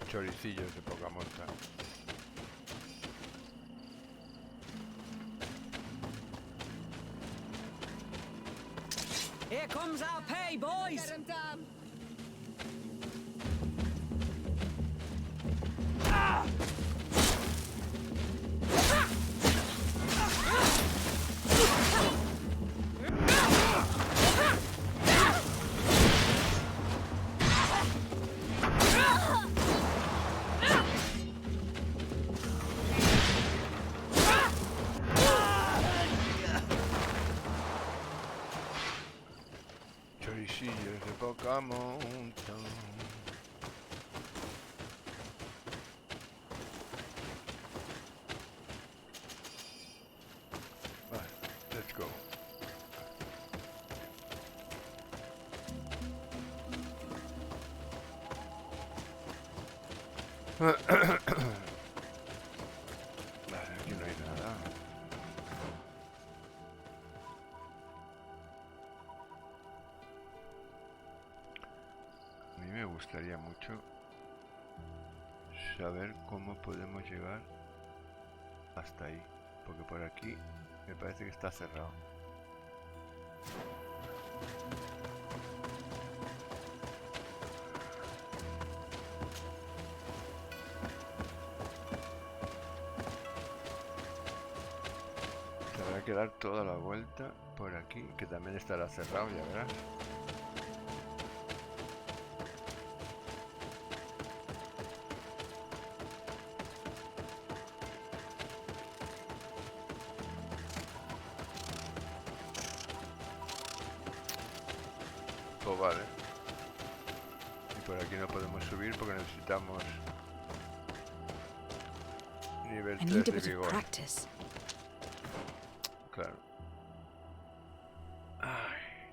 Choricillos de poca monta. Here comes our pay, boys! Choricillos de poca monta. Vale, let's go. Vale, aquí no hay nada. A mí me gustaría mucho saber cómo podemos llegar hasta ahí, porque por aquí me parece que está cerrado. Se habrá que dar toda la vuelta por aquí, que también estará cerrado, ya verás. Pues vale. Y por aquí no podemos subir porque necesitamos nivel 3 de vigor. Claro. Ay.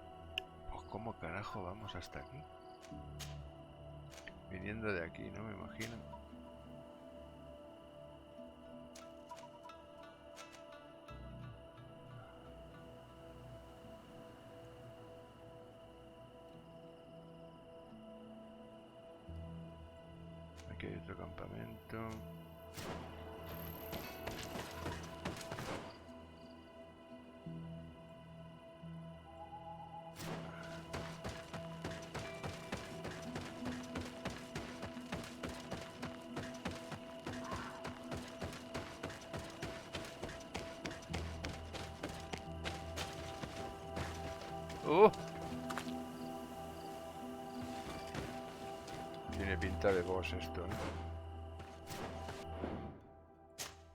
Pues ¿cómo carajo vamos hasta aquí? Viniendo de aquí, ¿no? Me imagino. Aquí hay otro campamento. Tiene pinta de boss esto, ¿eh?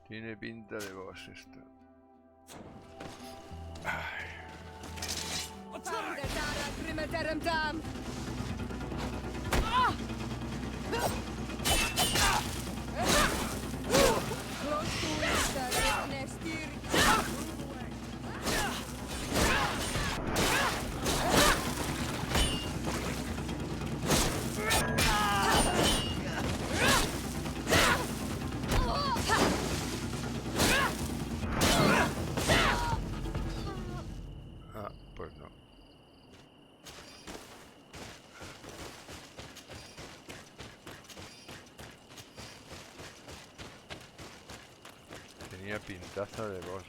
Tiene pinta de boss esto. Ay. Pues no. Tenía pintaza de boss, ¿eh?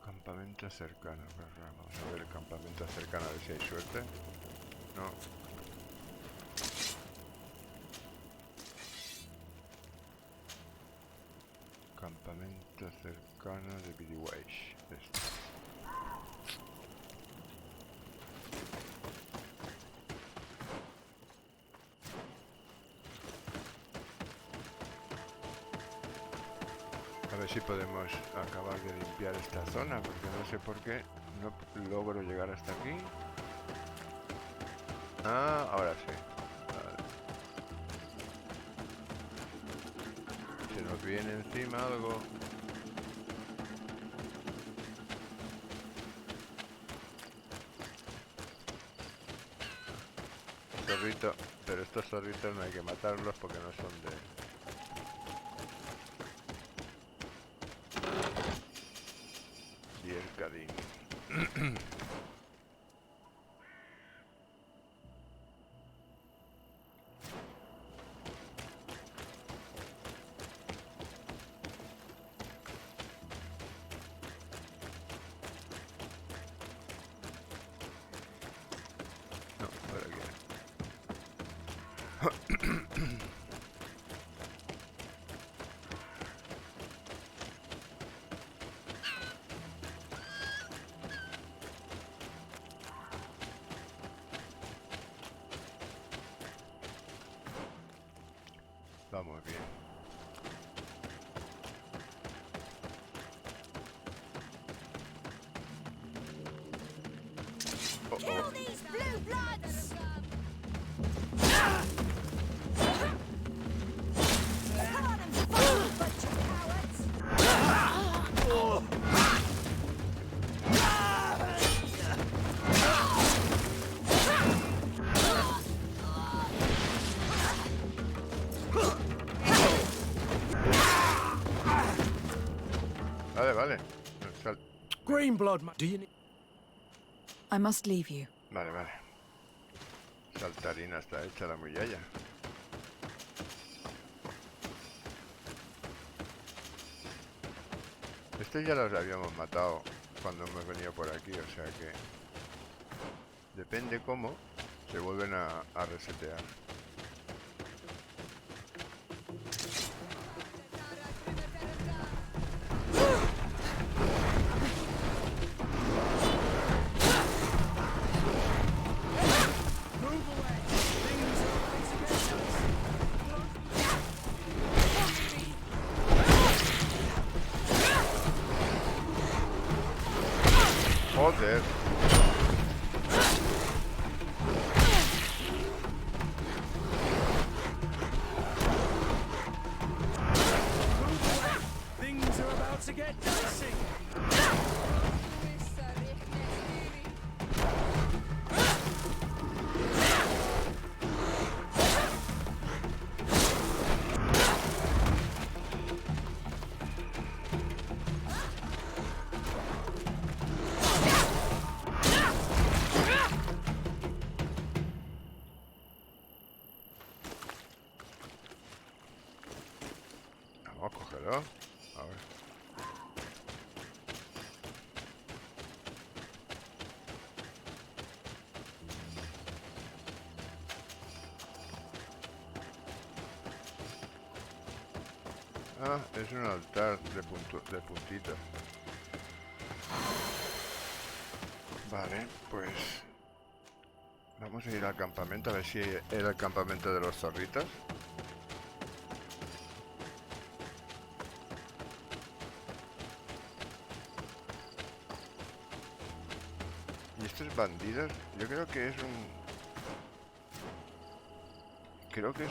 Campamento cercano. Vamos a ver el campamento cercano, a ver si hay suerte. No. Campamento cercano de Bidweish. A ver si podemos acabar de limpiar esta zona, porque no sé por qué no logro llegar hasta aquí. Ah, ahora sí. Vale. Se nos viene encima algo. Zorrito, pero estos zorritos no hay que matarlos porque no son de... Diercadín. Vamos bien. Kill these blue bloods! Come on and fight, bunch of cowards! Vale, vale. Green blood, do you need... I must leave you. Vale, vale. Saltarina está hecha la muyaya. Estos ya los habíamos matado cuando hemos venido por aquí, o sea que... Depende cómo, se vuelven a resetear. Joder. Things are about to get dicey. Vamos, cógelo. A ver. Ah, es un altar de puntitos. Vale, pues... Vamos a ir al campamento, a ver si era el campamento de los zorritos. Y estos bandidos, yo creo que es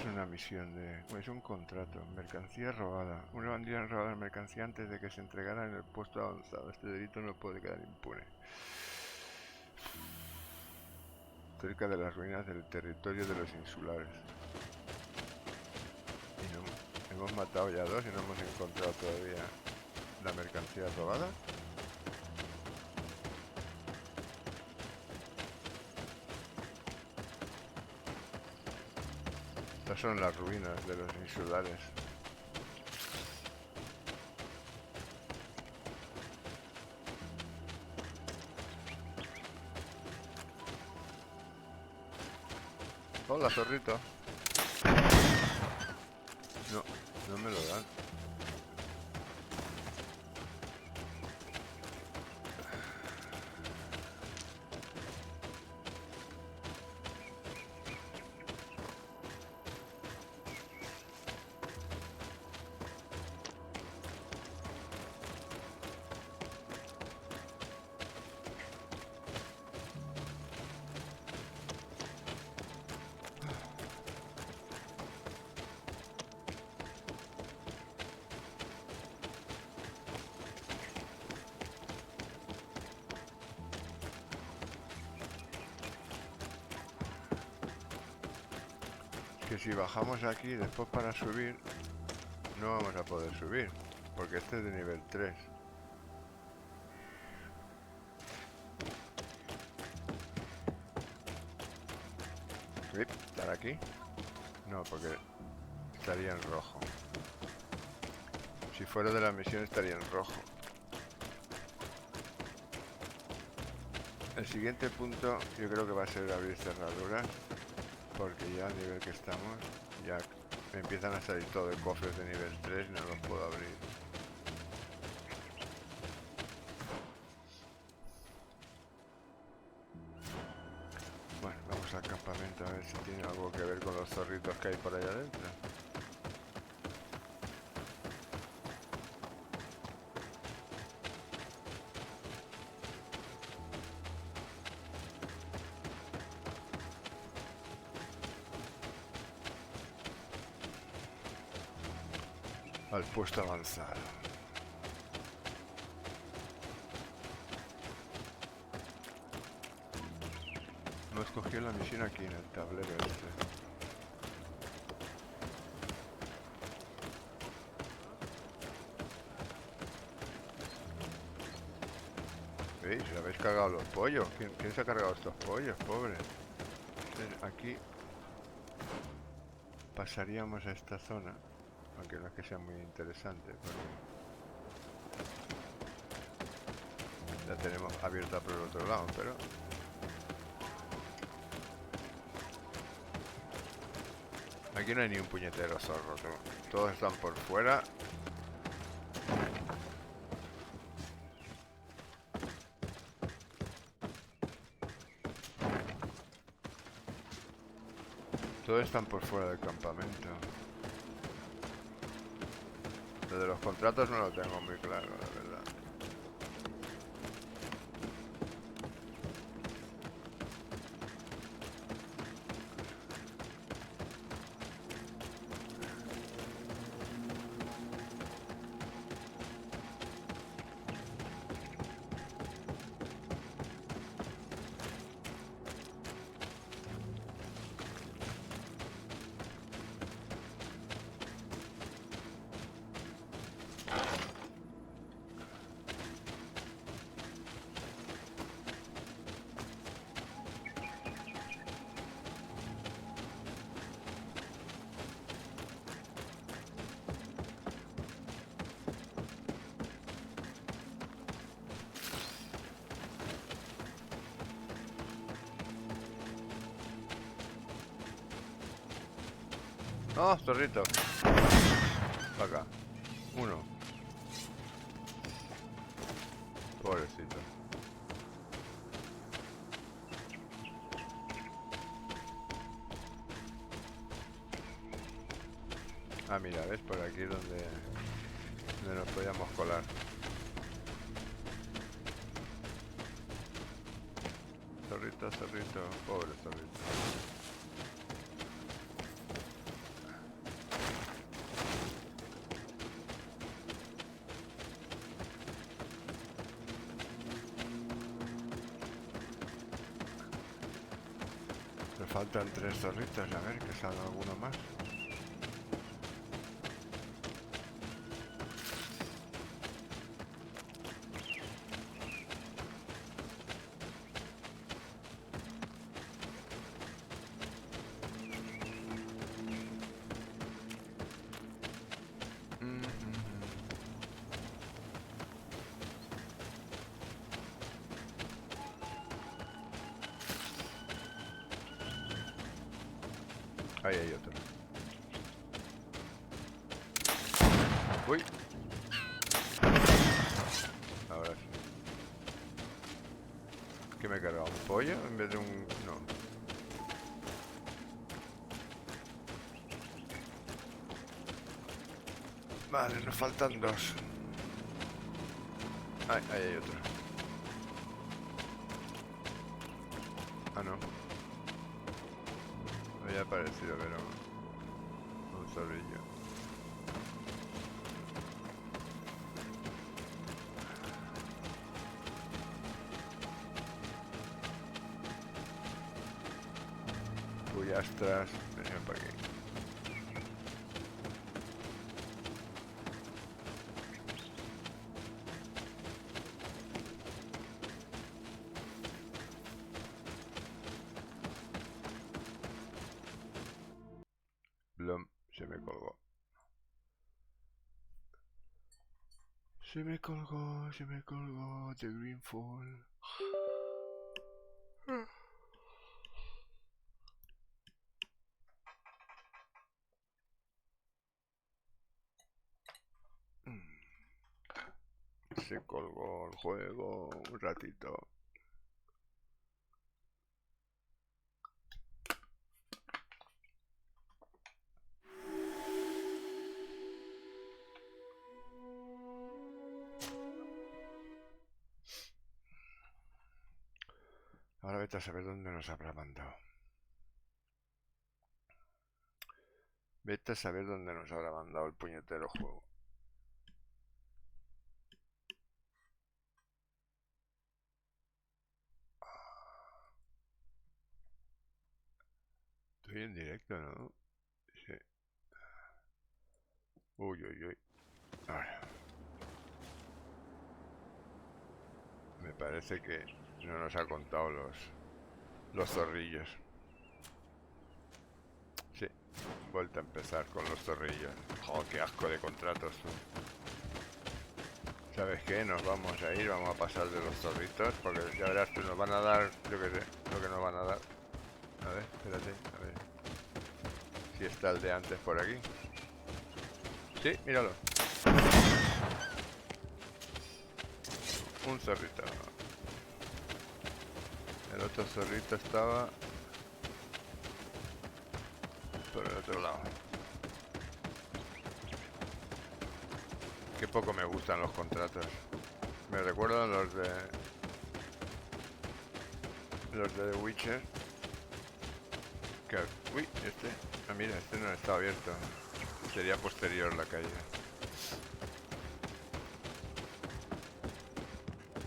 una misión es un contrato, mercancía robada. Una bandida ha robado la mercancía antes de que se entregara en el puesto avanzado. Este delito no puede quedar impune. Cerca de las ruinas del territorio de los insulares. Y no, hemos matado ya dos y no hemos encontrado todavía la mercancía robada. Estas son las ruinas de los insulares. Hola, zorrito. No, no me lo dan. Que si bajamos aquí después para subir, no vamos a poder subir, porque este es de nivel 3. ¿Estar aquí? No, porque estaría en rojo. Si fuera de la misión estaría en rojo. El siguiente punto yo creo que va a ser abrir cerraduras, porque ya al nivel que estamos ya me empiezan a salir todo de cofres de nivel 3 y no los puedo abrir. Bueno, vamos al campamento a ver si tiene algo que ver con los zorritos que hay por allá adentro. al puesto avanzado. No escogió la misión aquí en el tablero este. ¿Veis? ¿Se habéis cargado los pollos? ¿Quién se ha cargado estos pollos? Pobre. Aquí pasaríamos a esta zona, aunque no es que sea muy interesante, porque la tenemos abierta por el otro lado, pero aquí no hay ni un puñetero zorro, todos están por fuera. Todos están por fuera del campamento. Lo de los contratos no lo tengo muy claro, la verdad. ¡Oh, zorrito! Acá. Uno. Pobrecito. Ah, mira, ¿ves? Por aquí donde nos podíamos colar. Zorrito, zorrito. Pobre zorrito. Me faltan 3 zorritos, a ver que salga alguno más. Ahí hay otro. Uy. Ahora sí. ¿Qué me he cargado? ¿Un pollo en vez de un...? No. Vale, nos faltan 2. Ahí hay otro. Ah, no. Había aparecido, pero un zorrillo. Puyastras, venía para aquí. Se me colgó. Se me colgó de Greedfall. Se colgó el juego un ratito. Ahora vete a saber dónde nos habrá mandado. Vete a saber dónde nos habrá mandado el puñetero juego. directo, ¿no? Sí. Uy, uy, uy. Ahora. Me parece que no nos ha contado los zorrillos. Sí, vuelta a empezar con los zorrillos. Joder, qué asco de contratos. ¿Sabes qué? Nos vamos a ir, vamos a pasar de los zorritos, porque ya verás que nos van a dar, yo que sé, lo que nos van a dar. A ver, espérate, a ver. Si está el de antes por aquí. Sí, míralo. Un zorrito. El otro zorrito estaba por el otro lado. Qué poco me gustan los contratos. Me recuerdan los de The Witcher. Que, uy, este. Ah, mira, este no está abierto. Sería posterior la caída.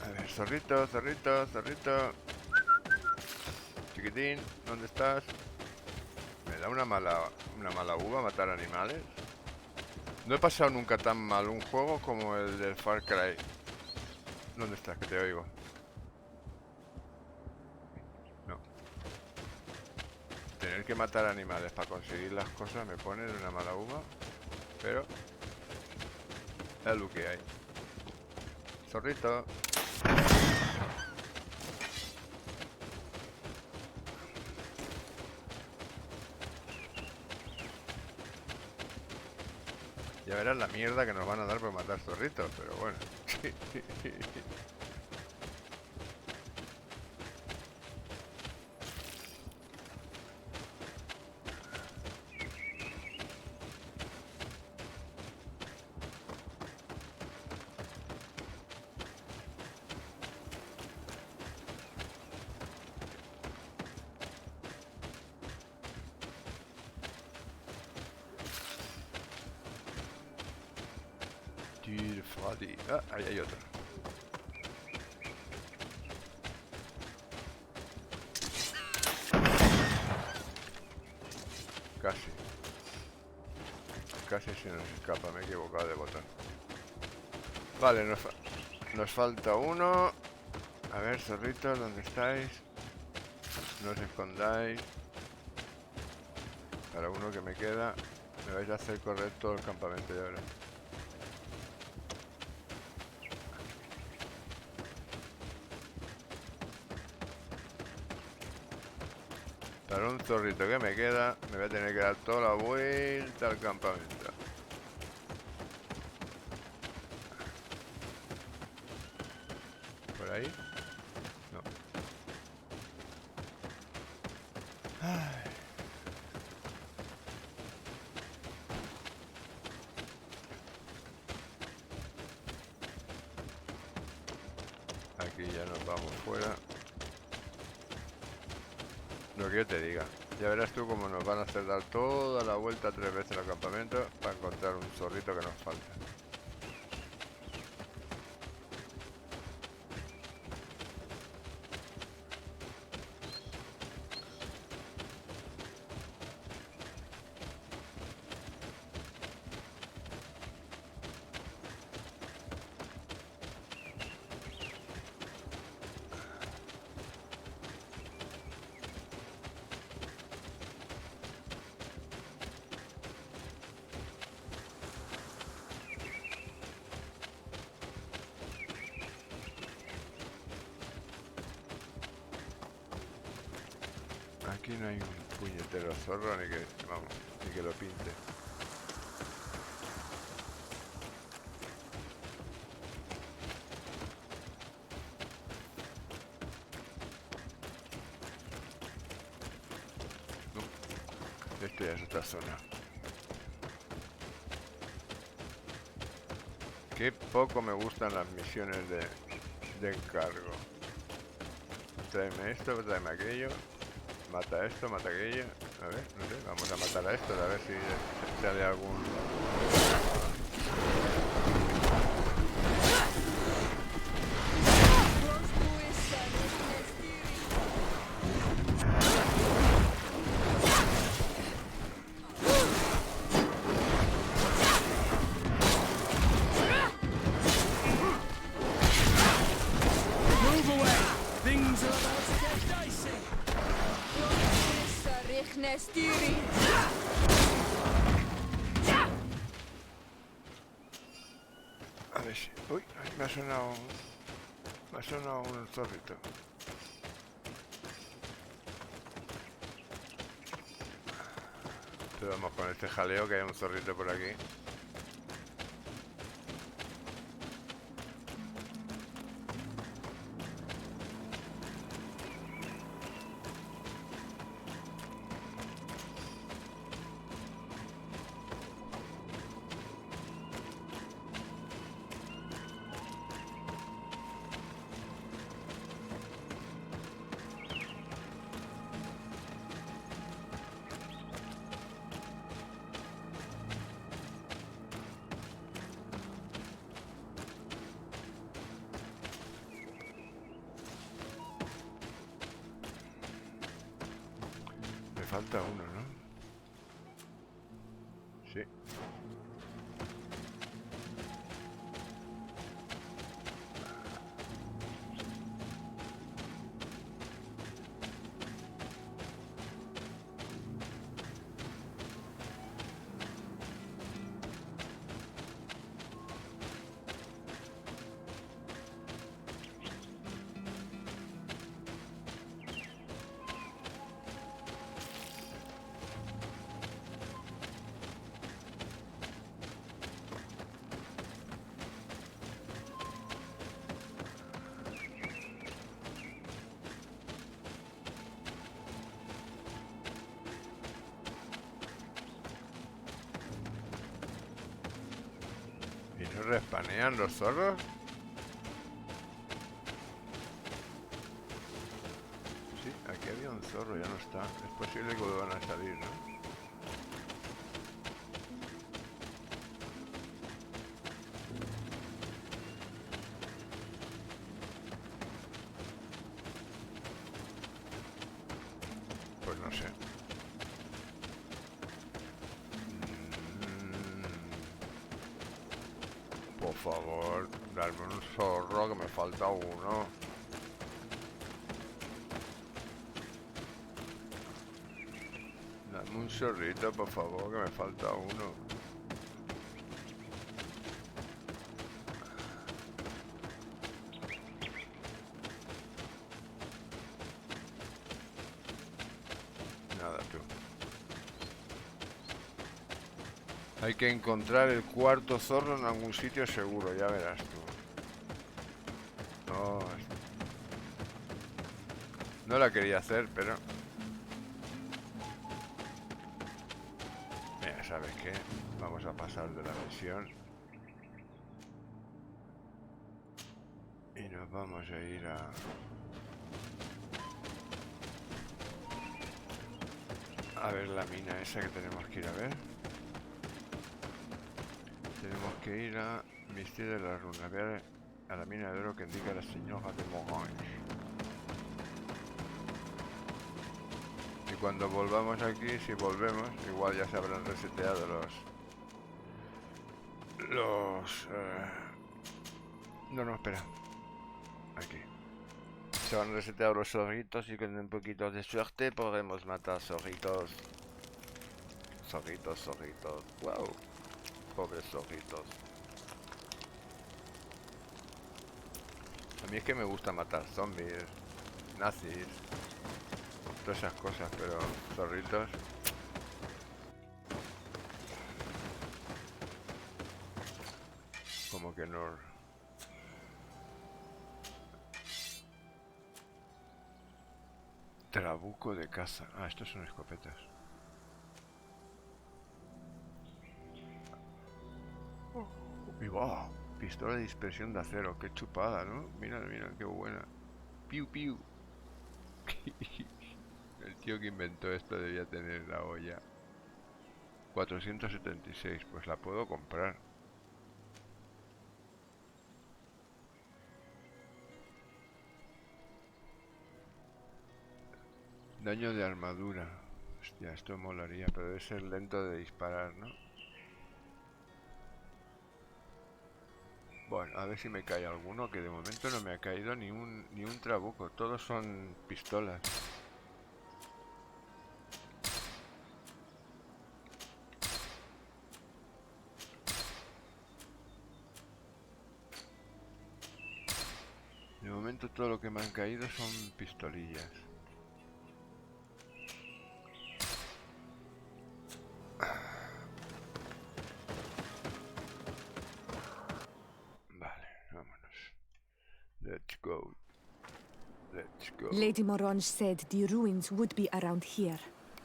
A ver, zorrito, zorrito, zorrito. Chiquitín, ¿dónde estás? Me da una mala uva matar animales. No he pasado nunca tan mal un juego como el del Far Cry. ¿Dónde estás? Que te oigo. No. Tener que matar animales para conseguir las cosas me pone de una mala uva. Pero es lo que hay. Zorrito. Ya verás la mierda que nos van a dar por matar zorritos, pero bueno. Ah, ahí hay otro. Casi se nos escapa, me he equivocado de botón. Vale, nos falta uno. A ver, zorritos, ¿dónde estáis? No os escondáis. Para uno que me queda, me vais a hacer correr todo el campamento de ahora. Para un zorrito que me queda, me voy a tener que dar toda la vuelta al campamento. ¿Por ahí? No. Ay. Aquí ya nos vamos fuera. Lo que yo te diga. Ya verás tú cómo nos van a hacer dar toda la vuelta 3 veces al campamento para encontrar un zorrito que nos falta. Aquí no hay un puñetero zorro ni que, vamos, ni que lo pinte. No, esto ya es otra zona. Qué poco me gustan las misiones de encargo. Tráeme esto, tráeme aquello. Mata esto, mata aquello. A ver, no sé, vamos a matar a esto, a ver si sale algún... ver si... Uy, me ha sonado un zorrito. Pero vamos con este jaleo que hay un zorrito por aquí. Falta uno, ¿no? Sí. ¿Respanean los zorros? Sí, aquí había un zorro, ya no está. Es posible que vuelvan a salir, ¿no? Pues no sé. Por favor, darme un zorro que me falta uno. Dame un zorrito, por favor, que me falta uno. Nada, tú. Hay que encontrar el cuarto zorro en algún sitio seguro, ya verás tú. No la quería hacer, pero... Mira, ¿sabes qué? Vamos a pasar de la misión. Y nos vamos a ir a ver la mina esa que tenemos que ir a ver. Tenemos que ir a Misterio de la Runa, a ver a la mina de oro que indica la señora de Morange. Y cuando volvamos aquí, si volvemos, igual ya se habrán reseteado no, espera. Aquí. Se han reseteado los zorritos y con un poquito de suerte podremos matar zorritos. Zorritos. Wow. Pobres zorritos. A mí es que me gusta matar zombies, nazis, todas esas cosas, pero zorritos... Como que no... Trabuco de caza. Ah, estos son escopetas. Y wow, pistola de dispersión de acero, qué chupada, ¿no? Mira, qué buena. Piu, piu. El tío que inventó esto debía tener la olla. 476, pues la puedo comprar. Daño de armadura. Hostia, esto molaría, pero debe ser lento de disparar, ¿no? Bueno, a ver si me cae alguno, que de momento no me ha caído ni un trabuco. Todos son pistolas. momento todo lo que me han caído son pistolillas. Vale, vámonos. Let's go. Let's go. Lady Morange said the ruins would be around here.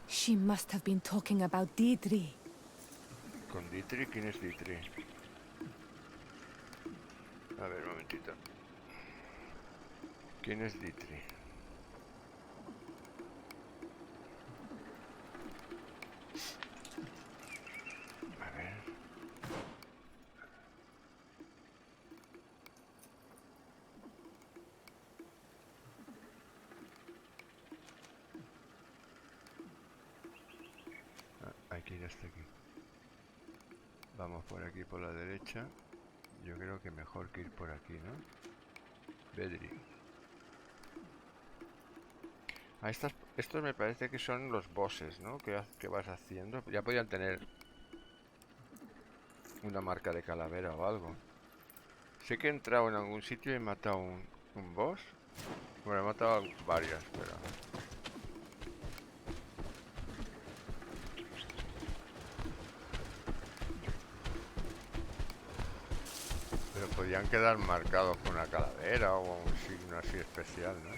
She must have been talking about Deirdre. ¿Con Deirdre? ¿Quién es Deirdre? A ver, un momentito. ¿Quién es Deirdre? A ver. Hay que ir hasta aquí. Vamos por aquí, por la derecha. Yo creo que mejor que ir por aquí, ¿no? Bedri. Ah, estos me parece que son los bosses, ¿no? Que vas haciendo. Ya podían tener una marca de calavera o algo. Sé que he entrado en algún sitio y he matado un boss. Bueno, he matado varias, pero... Pero podían quedar marcados con una calavera o un signo así especial, ¿no?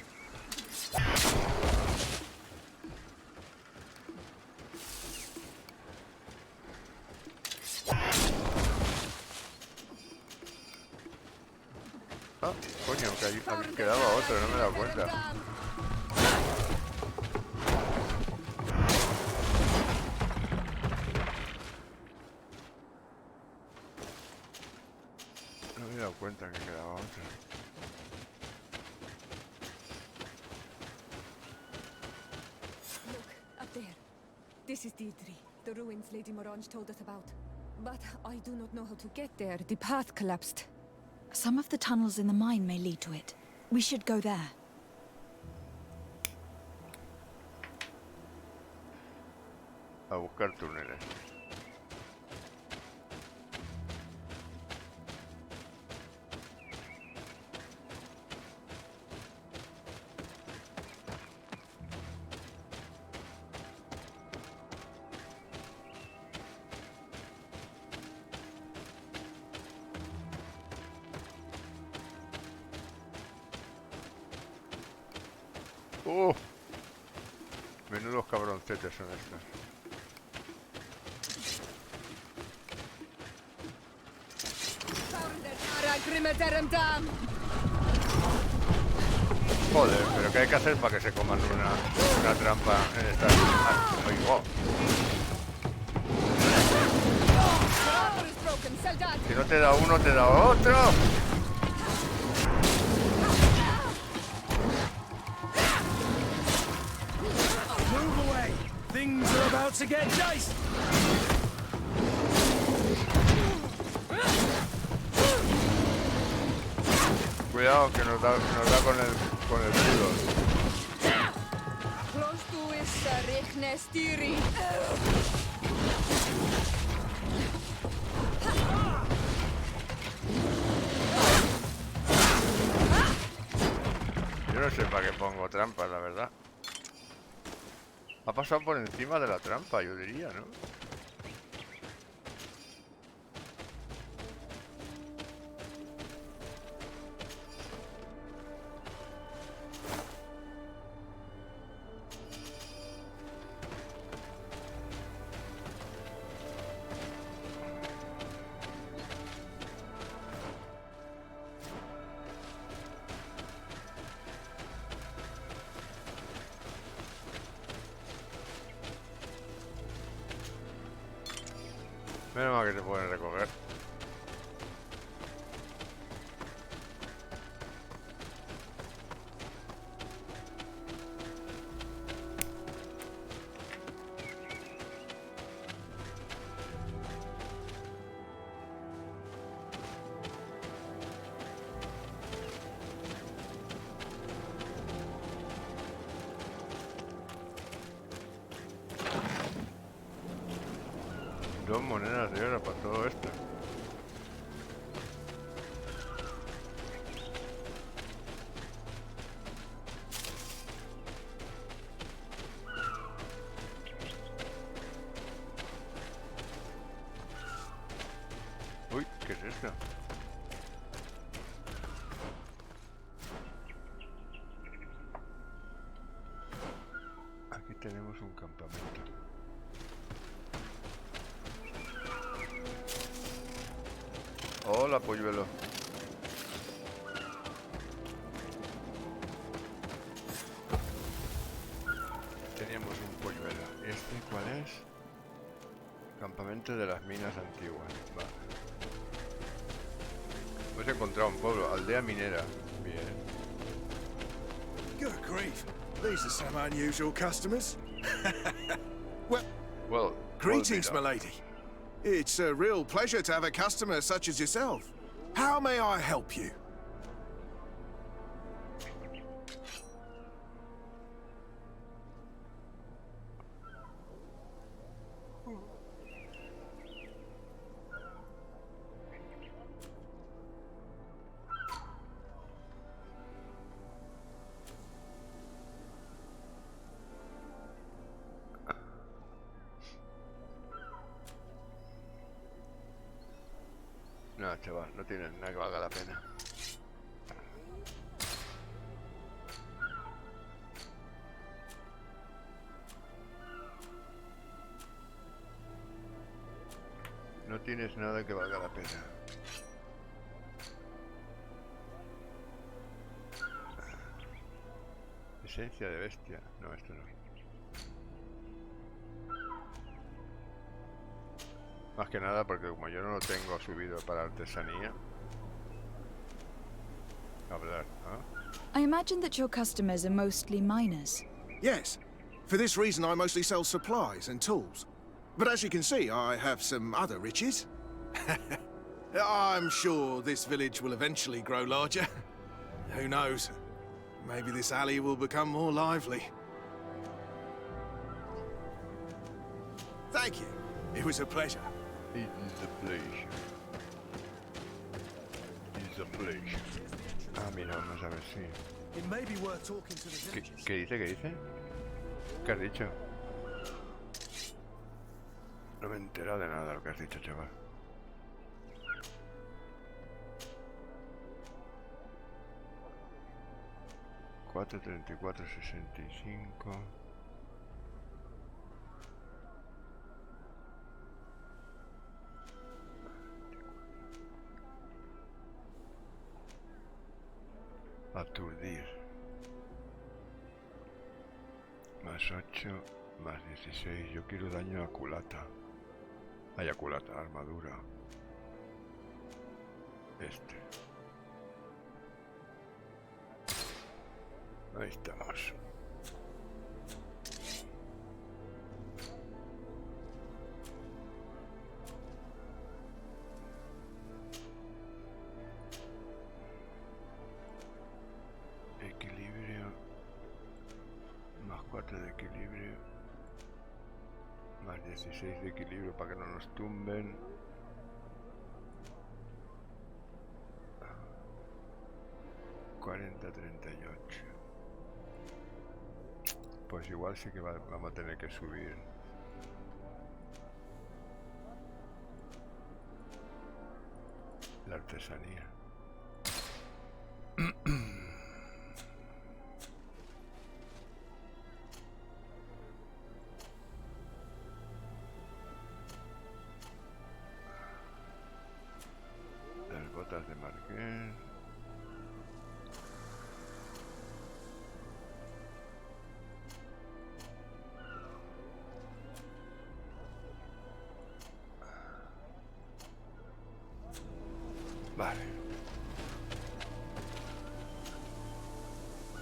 Ah, coño, que quedaba otro, no me he dado cuenta. No me he dado cuenta que quedaba otro. Look, up there. This is Deirdre, the ruins Lady Morange told us about. But I do not know how to get there. The path collapsed. Some of the tunnels in the mine may lead to it. We should go there. A buscar túneles. Menudos cabroncetes son estos. Joder, pero ¿qué hay que hacer para que se coman una trampa en esta... ¡Ay, oh! Si no te da uno, te da otro. Things are about to get dicey. Cuidado que nos da con el escudo. Close to is Rignestiri. Yo no sé para qué pongo trampas, la verdad. Ha pasado por encima de la trampa, yo diría, ¿no? Menos mal que se pueden recoger. Dos monedas de oro para todo esto. Uy, ¿qué es esto? Aquí tenemos un campamento. Hola, polluelo. Teníamos un polluelo. ¿Este cuál es? Campamento de las minas antiguas. Vale. Hemos encontrado un pueblo, aldea minera. Bien. Good grief. These are some unusual customers. Well, greetings, my lady. It's a real pleasure to have a customer such as yourself. How may I help you? No, chaval, no tiene nada que valga la pena. No tienes nada que valga la pena. Esencia de bestia. No, esto no. Más que nada porque como yo no lo tengo subido para artesanía. Hablar, ¿ah? I imagine that your customers are mostly miners. Yes. For this reason, I mostly sell supplies and tools. But as you can see, I have some other riches. I'm sure this village will eventually grow larger. Who knows? Maybe this alley will become more lively. Thank you. It was a pleasure. It is a pleasure. It is a pleasure. Ah, mira, vamos a ver si... It may be worth talking to the villagers. ¿Qué dice? ¿Qué dice? ¿Qué has dicho? No me he enterado de nada de lo que has dicho, chaval. $4.34.65. Aturdir. Más 8, más 16. Yo quiero daño a culata. Hay a culata, armadura. Este. Ahí estamos. Equilibrio. Más 4 de equilibrio. Más 16 de equilibrio para que no nos tumben. $40.38. Pues igual sí que vamos a tener que subir. La artesanía. Las botas de marqués. Vale.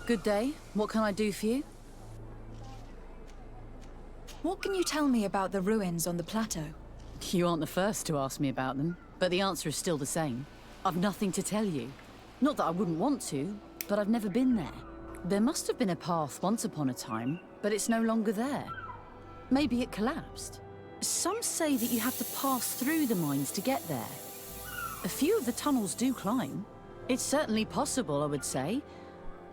Good day. What can I do for you? What can you tell me about the ruins on the plateau? You aren't the first to ask me about them, but the answer is still the same. I've nothing to tell you. Not that I wouldn't want to, but I've never been there. There must have been a path once upon a time, but it's no longer there. Maybe it collapsed. Some say that you have to pass through the mines to get there. A few of the tunnels do climb. It's certainly possible, I would say.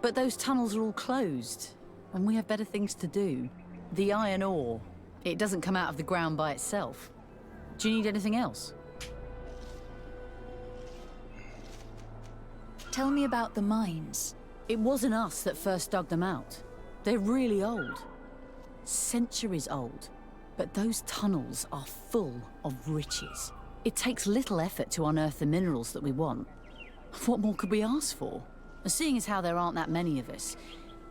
But those tunnels are all closed, and we have better things to do. The iron ore, it doesn't come out of the ground by itself. Do you need anything else? Tell me about the mines. It wasn't us that first dug them out. They're really old. Centuries old. But those tunnels are full of riches. It takes little effort to unearth the minerals that we want. What more could we ask for? Seeing as how there aren't that many of us,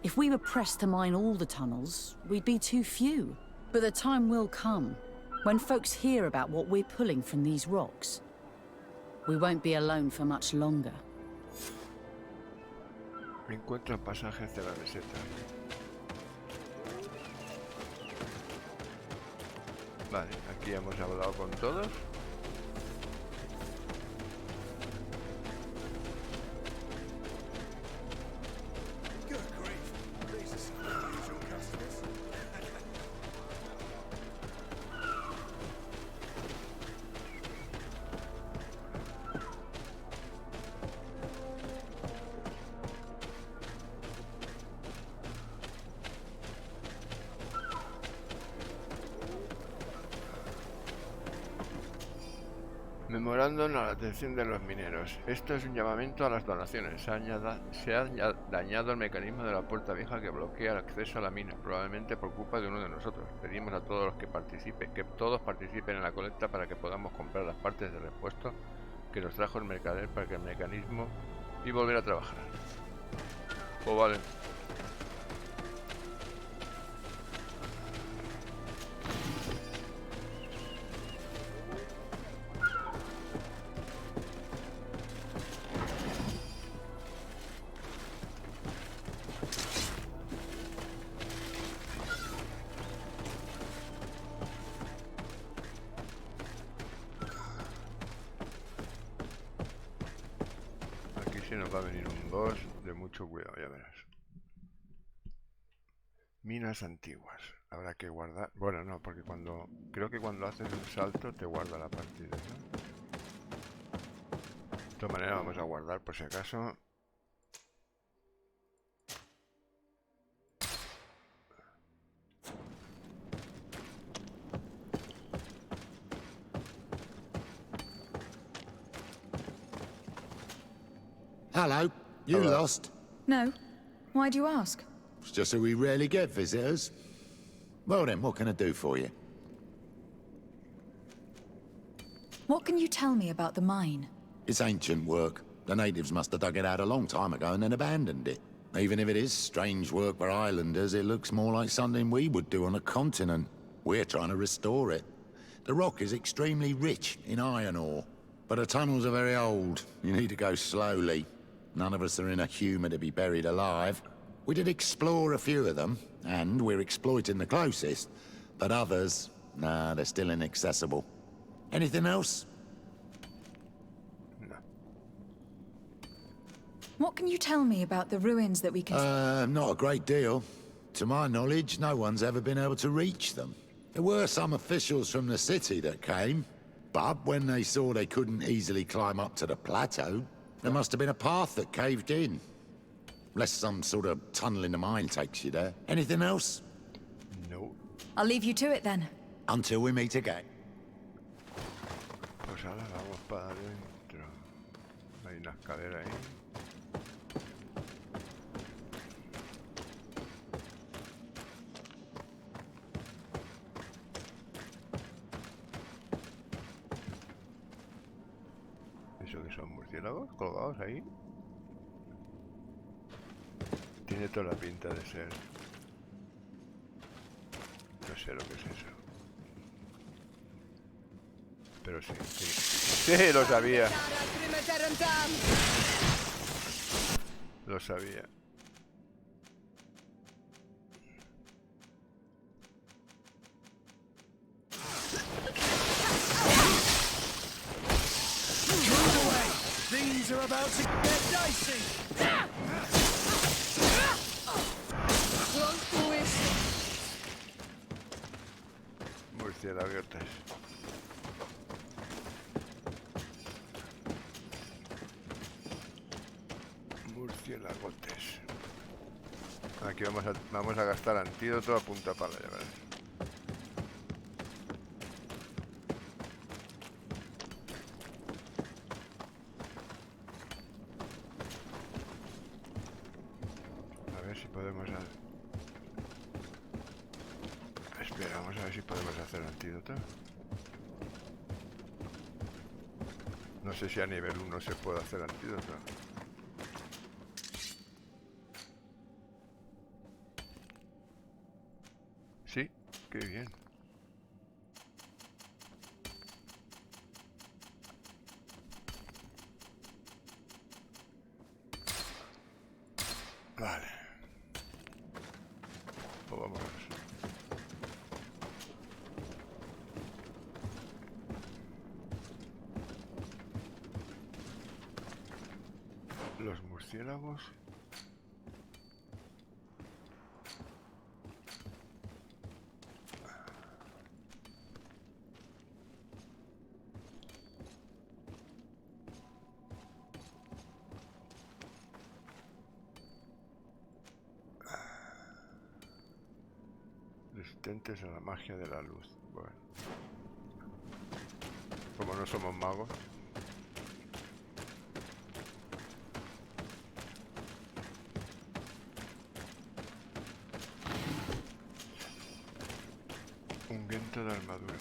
if we were pressed to mine all the tunnels, we'd be too few. But the time will come, when folks hear about what we're pulling from these rocks. We won't be alone for much longer. Encuentra pasajes de la meseta. Vale, aquí hemos hablado con todos. Memorándum a la atención de los mineros. Esto es un llamamiento a las donaciones. Se ha dañado el mecanismo de la puerta vieja que bloquea el acceso a la mina, probablemente por culpa de uno de nosotros. Pedimos a todos los que todos participen en la colecta para que podamos comprar las partes de repuesto que nos trajo el mercader para que el mecanismo y volver a trabajar. Pues vale. Nos va a venir un boss de mucho cuidado, ya verás. Minas antiguas. Habrá que guardar. Bueno, no, porque creo que cuando haces un salto te guarda la partida, ¿no? De todas maneras vamos a guardar por si acaso. Hello, you Hello. lost? No. Why do you ask? It's just that we rarely get visitors. Well then, what can I do for you? What can you tell me about the mine? It's ancient work. The natives must have dug it out a long time ago and then abandoned it. Even if it is strange work for islanders, it looks more like something we would do on a continent. We're trying to restore it. The rock is extremely rich in iron ore, but the tunnels are very old. You need to go slowly. None of us are in a humour to be buried alive. We did explore a few of them, and we're exploiting the closest. But others, nah, they're still inaccessible. Anything else? No. What can you tell me about the ruins that we can... Not a great deal. To my knowledge, no one's ever been able to reach them. There were some officials from the city that came, but when they saw they couldn't easily climb up to the plateau, there must have been a path that caved in. Unless some sort of tunnel in the mine takes you there. Anything else? No. I'll leave you to it then. Until we meet again. Pues ahora vamos para adentro. Hay una escalera ahí. ¿Eso que son murciélagos colgados ahí? Tiene toda la pinta de ser. No sé lo que es eso. Pero sí, sí. Sí, lo sabía. Lo sabía. Things are about to get dicey. Murciélagotes. Murciélagotes. Aquí vamos a gastar antídoto a punta pala, ya verás. vamos a... Espera, vamos a ver si podemos hacer antídoto. No sé si a nivel 1 se puede hacer antídoto. Sí, qué bien. Vale. Pues vamos. Los murciélagos. Resistentes a la magia de la luz. Bueno. Como no somos magos. Un viento de armadura.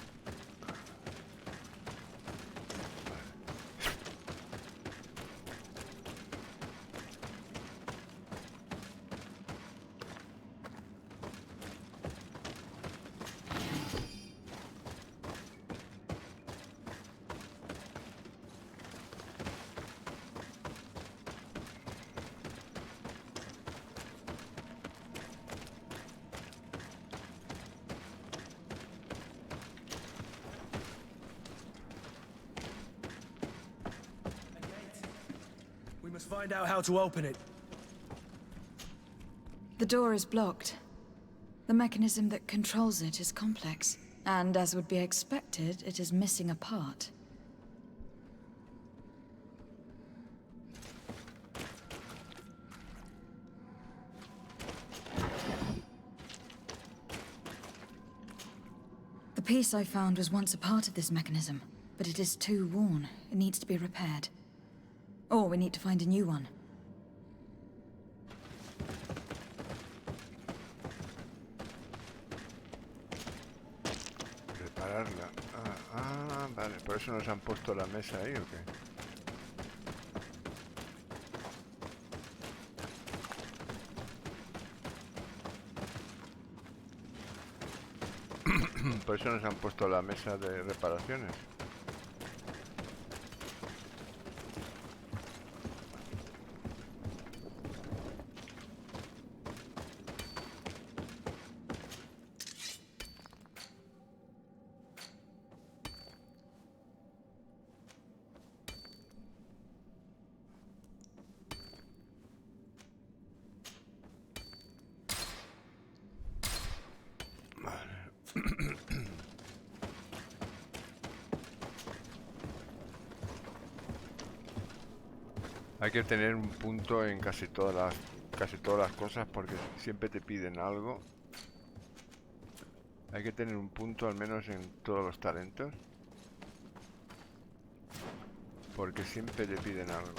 We must find out how to open it. The door is blocked. The mechanism that controls it is complex, and as would be expected, it is missing a part. The piece I found was once a part of this mechanism, but it is too worn. It needs to be repaired. Or we need to find a new one. Repararla. Vale. ¿Por eso nos han puesto la mesa ahí o qué? Por eso nos han puesto la mesa de reparaciones. Hay que tener un punto en casi todas las cosas porque siempre te piden algo. Hay que tener un punto al menos en todos los talentos porque siempre te piden algo.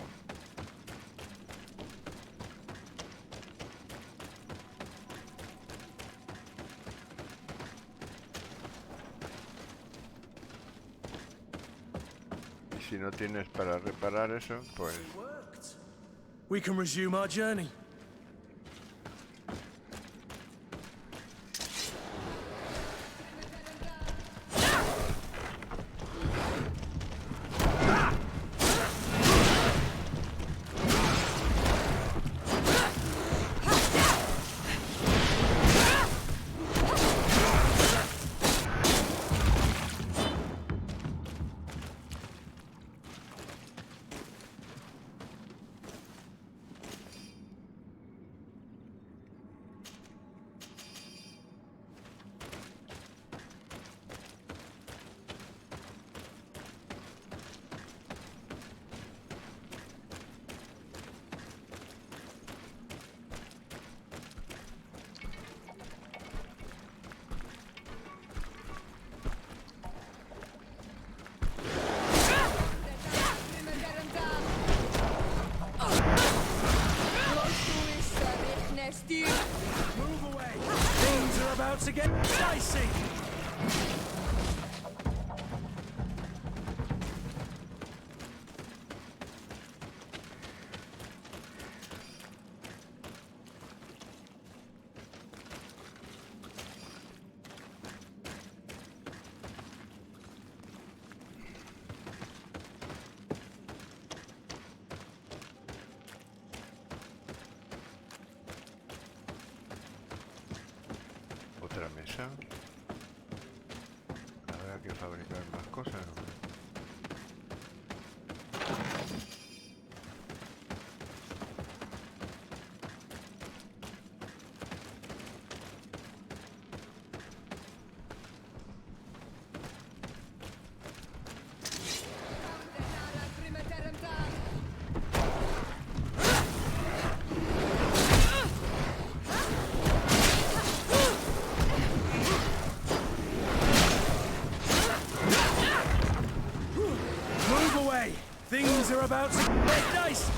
Y si no tienes para reparar eso, pues... We can resume our journey. to get dicey! Otra mesa. Habrá que fabricar más cosas, ¿no? Things are about to get dice!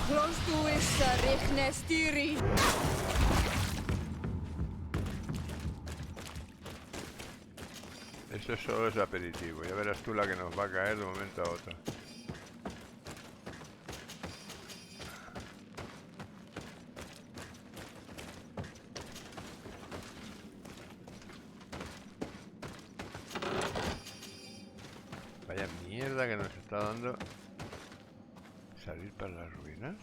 Close to Richnestiri. Eso solo es aperitivo. Ya verás tú la que nos va a caer de un momento a otro. Vaya mierda que nos está dando salir para las ruinas.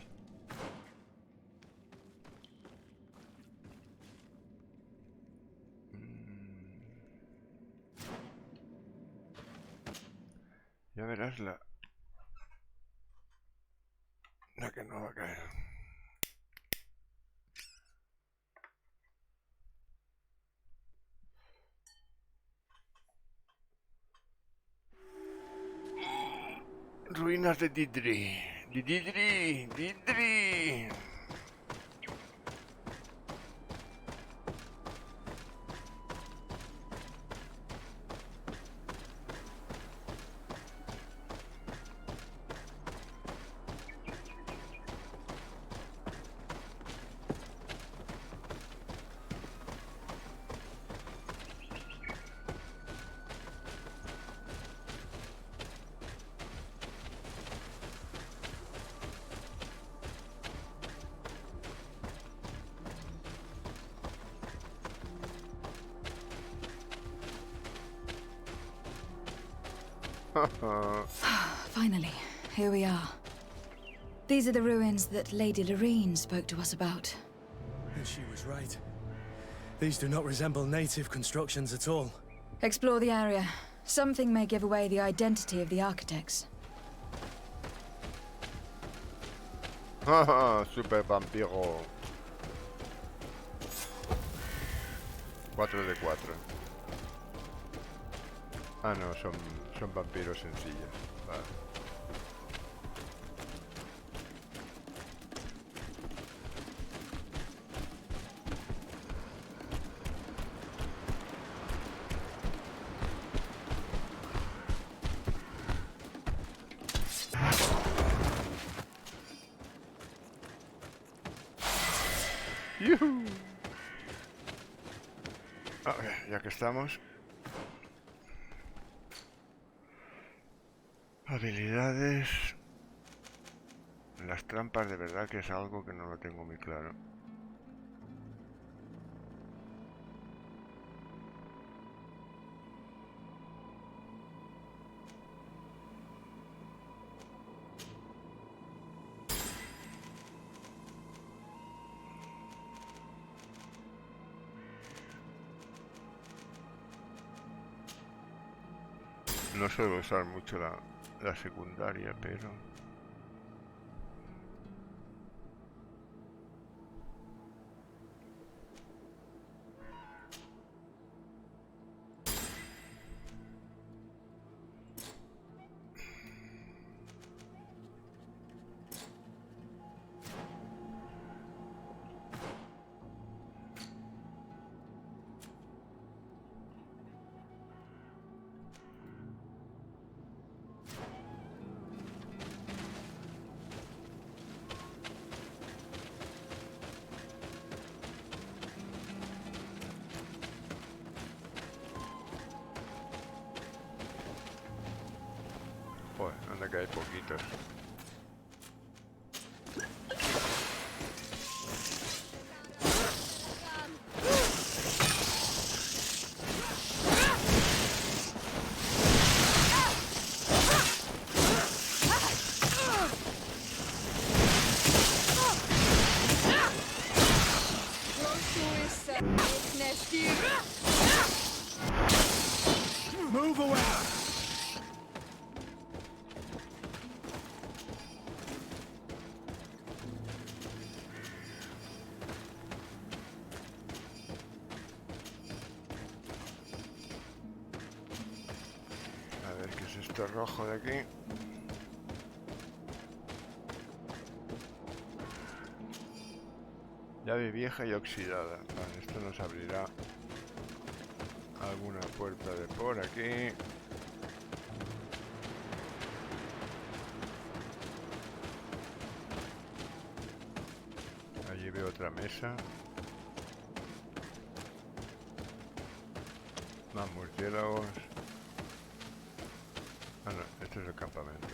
Ya verás la que no va a caer. Ruinas de Didri. Didri. Finally, here we are. These are the ruins that Lady Lorene spoke to us about. And she was right. These do not resemble native constructions at all. Explore the area. Something may give away the identity of the architects. Super vampiro. 4 de 4. Ah, no, son vampiros sencillos. Vale. ¡Yuhu! A ver, ya que estamos. Habilidades. Las trampas de verdad que es algo que no lo tengo muy claro. No suelo usar mucho la secundaria, pero... Joder, anda que hay poquitos. Move away! A ver qué es esto rojo de aquí. Llave vieja y oxidada. Vale, esto nos abrirá alguna puerta de por aquí. Allí veo otra mesa. Más murciélagos. Ah, no, este es el campamento.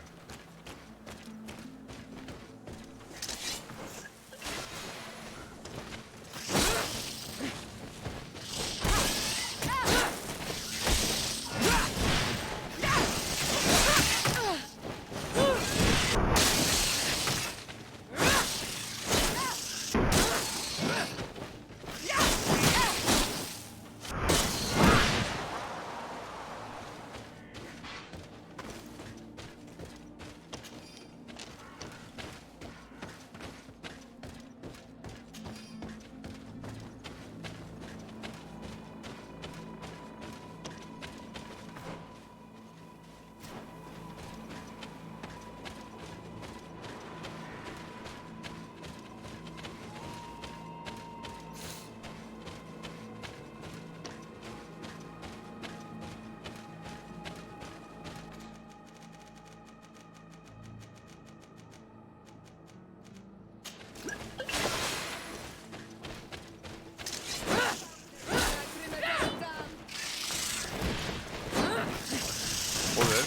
Joder,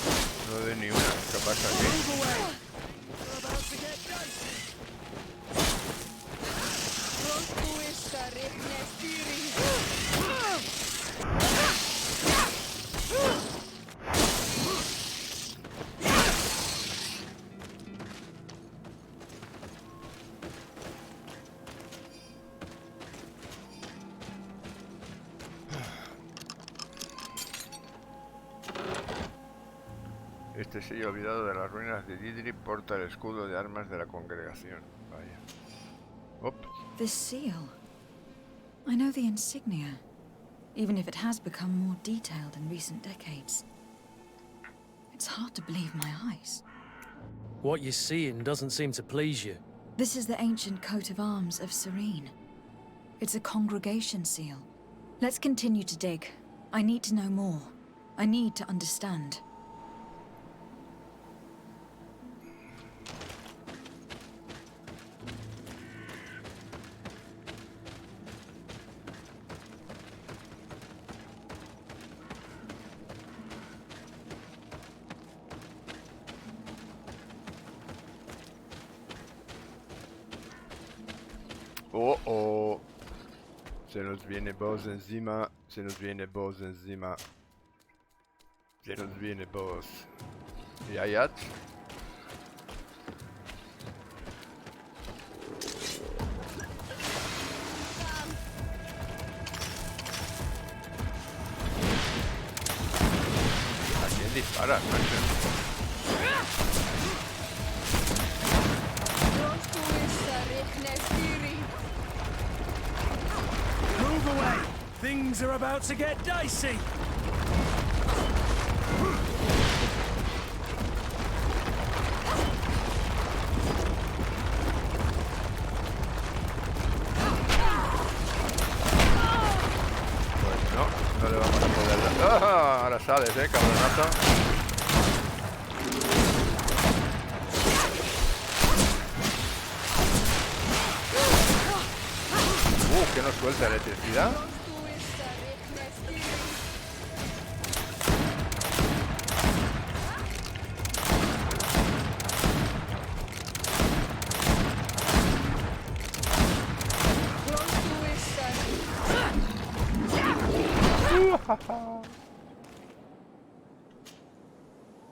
no doy ni una. ¿Qué pasa aquí? Este sello olvidado de las ruinas de Didri porta el escudo de armas de la congregación. Vaya. Op. This seal. I know the insignia, even if it has become more detailed in recent decades. It's hard to believe my eyes. What you're seeing doesn't seem to please you. This is the ancient coat of arms of Serene. It's a congregation seal. Let's continue to dig. I need to know more. I need to understand. Oh, oh. Se nos viene boss encima. Se nos viene boss encima. Se nos viene boss. ¿Y Ayat? ¿A quién disparas, macho? Move away! Things are about to get dicey! Pues no le vamos a poder dar. ¡Ah! Ahora sales, cabronazo. Que nos suelta electricidad.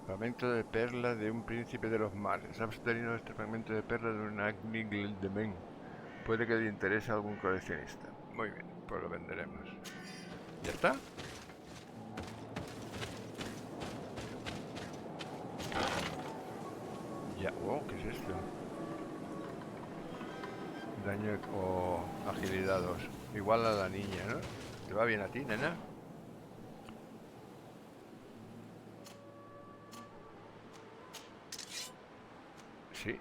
Fragmento de perla de un príncipe de los mares. Ha obtenido este fragmento de perla de un AQUÍ de Men. Puede que le interese a algún coleccionista. Muy bien, pues lo venderemos. ¿Ya está? Ya, oh, ¿qué es esto? Daño o agilidad 2. Igual a la niña, ¿no? ¿Te va bien a ti, nena? Sí.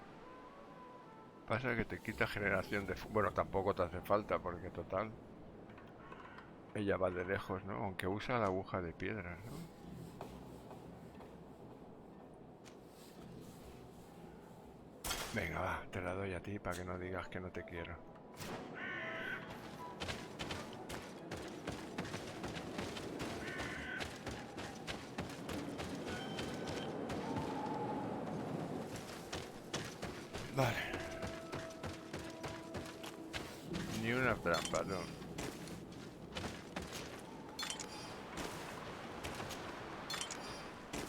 Pasa que te quita generación de... Bueno, tampoco te hace falta porque total... Ella va de lejos, ¿no? Aunque usa la aguja de piedra, ¿no? Venga, va, te la doy a ti para que no digas que no te quiero. Vale. Ni una trampa, no.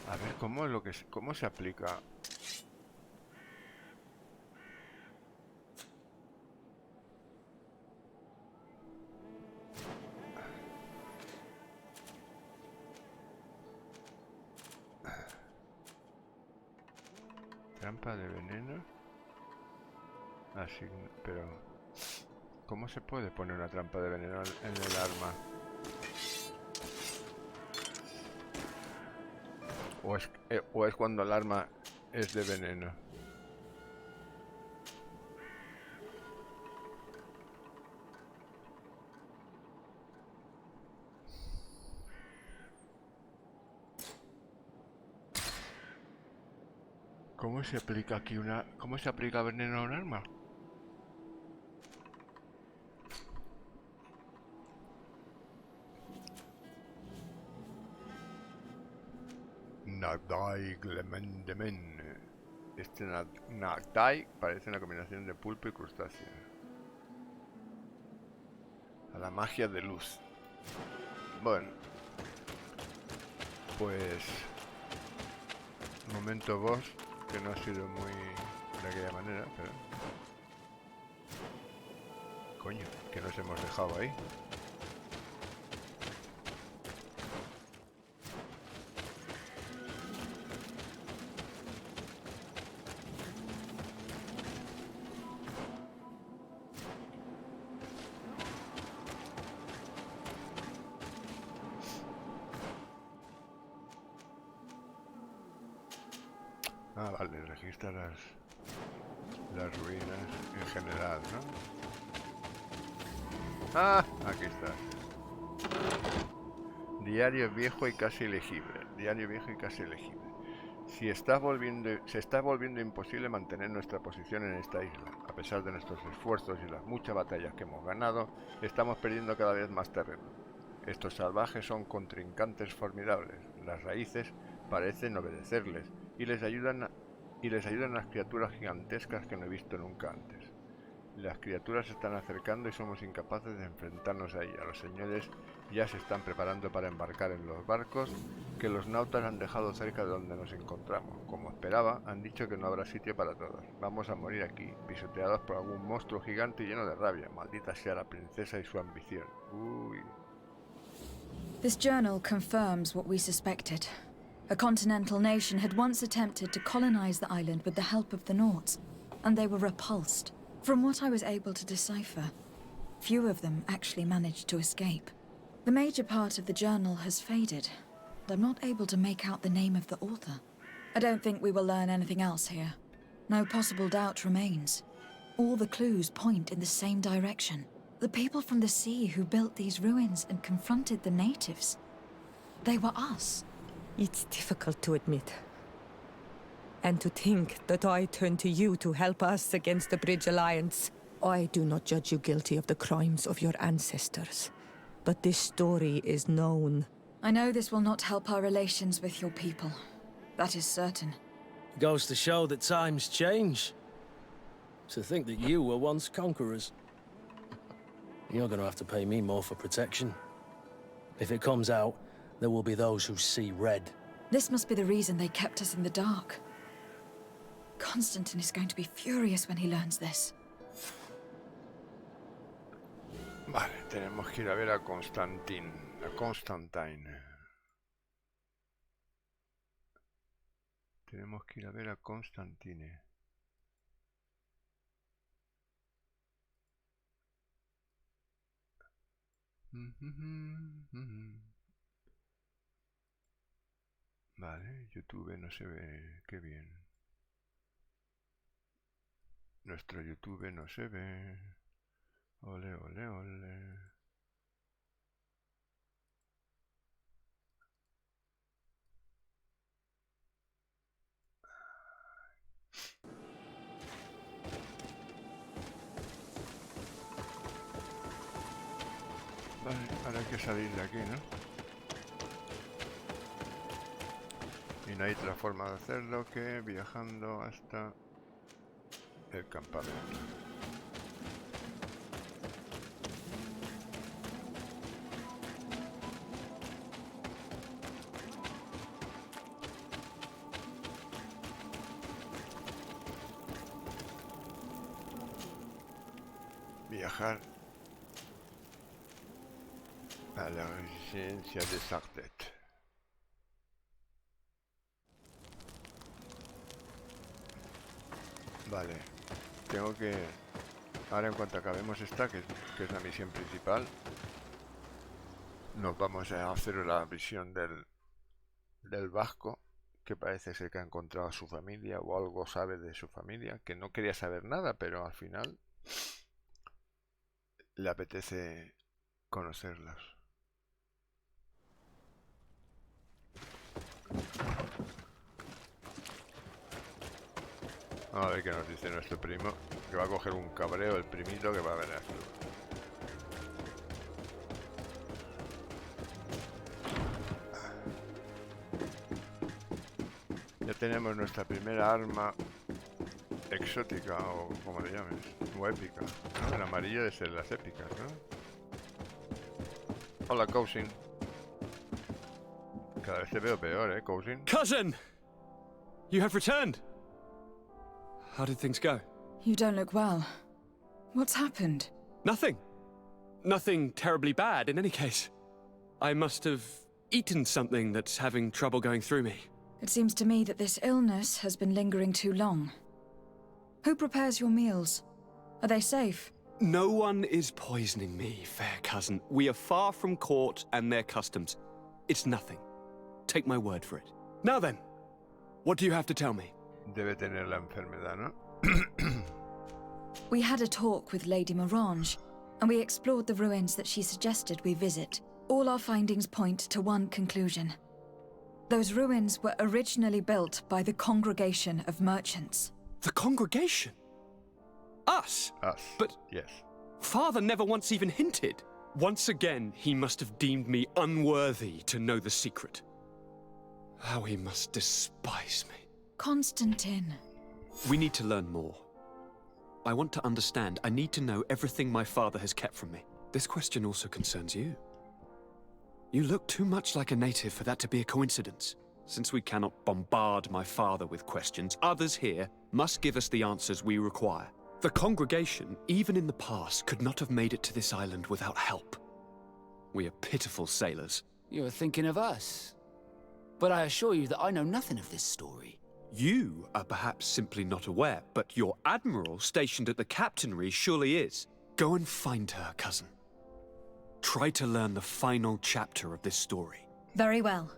A ver, ¿cómo es lo que cómo se aplica? Trampa de veneno. Así, pero ¿cómo se puede poner una trampa de veneno en el arma? ¿O es cuando el arma es de veneno? ¿Cómo se aplica aquí una... ¿Cómo se aplica veneno a un arma? Nagdai Glemendemen. Este Nagdai parece una combinación de pulpo y crustáceo. A la magia de luz. Bueno. Pues... Momento boss, que no ha sido muy de aquella manera, pero... Coño, que nos hemos dejado ahí. Ah, vale, registra las ruinas en general, ¿no? Ah, aquí está. Diario viejo y casi legible. Diario viejo y casi legible. Se está volviendo imposible mantener nuestra posición en esta isla. A pesar de nuestros esfuerzos y las muchas batallas que hemos ganado, estamos perdiendo cada vez más terreno. Estos salvajes son contrincantes formidables. Las raíces parecen obedecerles y les ayudan las criaturas gigantescas que no he visto nunca antes. Las criaturas se están acercando y somos incapaces de enfrentarnos a ellas. Los señores ya se están preparando para embarcar en los barcos que los nautas han dejado cerca de donde nos encontramos. Como esperaba, han dicho que no habrá sitio para todos. Vamos a morir aquí, pisoteados por algún monstruo gigante lleno de rabia. Maldita sea la princesa y su ambición. Uy. This journal confirms what we suspected. A continental nation had once attempted to colonize the island with the help of the Nauts, and they were repulsed. From what I was able to decipher, few of them actually managed to escape. The major part of the journal has faded, and I'm not able to make out the name of the author. I don't think we will learn anything else here. No possible doubt remains. All the clues point in the same direction. The people from the sea who built these ruins and confronted the natives. They were us. It's difficult to admit. And to think that I turn to you to help us against the Bridge Alliance. I do not judge you guilty of the crimes of your ancestors. But this story is known. I know this will not help our relations with your people. That is certain. Goes to show that times change. To think that you were once conquerors. You're gonna have to pay me more for protection. If it comes out, there will be those who see red. This must be the reason they kept us in the dark. Constantine is going to be furious when he learns this. Vale, tenemos que ir a ver a Constantine. Tenemos que ir a ver a Constantine. Vale, YouTube no se ve, qué bien. Nuestro YouTube no se ve. Ole, ole, ole. Vale, ahora hay que salir de aquí, ¿no? Y no hay otra forma de hacerlo que viajando hasta el campamento. Viajar a la residencia de Sartet. Vale, tengo que... Ahora en cuanto acabemos esta, que es la misión principal, nos vamos a hacer la visión del vasco, que parece ser que ha encontrado a su familia o algo sabe de su familia, que no quería saber nada, pero al final le apetece conocerlos. A ver qué nos dice nuestro primo, que va a coger un cabreo el primito que va a ver esto. Ya tenemos nuestra primera arma exótica, o como le llames, o épica, ¿no? El amarillo es las épicas, ¿no? Hola, Cousin. Cada vez te veo peor, Cousin. Cousin! You have returned! How did things go? You don't look well. What's happened? Nothing. Nothing terribly bad in any case. I must have eaten something that's having trouble going through me. It seems to me that this illness has been lingering too long. Who prepares your meals? Are they safe? No one is poisoning me, fair cousin. We are far from court and their customs. It's nothing. Take my word for it. Now then, what do you have to tell me? Debe tener la enfermedad, ¿no? We had a talk with Lady Morange, and we explored the ruins that she suggested we visit. All our findings point to one conclusion. Those ruins were originally built by the Congregation of Merchants. The Congregation? Us? Us. But yes. Father never once even hinted. Once again, he must have deemed me unworthy to know the secret. How he must despise me. Constantine. We need to learn more. I want to understand. I need to know everything my father has kept from me. This question also concerns you. You look too much like a native for that to be a coincidence. Since we cannot bombard my father with questions, others here must give us the answers we require. The congregation, even in the past, could not have made it to this island without help. We are pitiful sailors. You are thinking of us. But I assure you that I know nothing of this story. You are perhaps simply not aware, but your admiral stationed at the captainry surely is. Go and find her, cousin. Try to learn the final chapter of this story. Very well.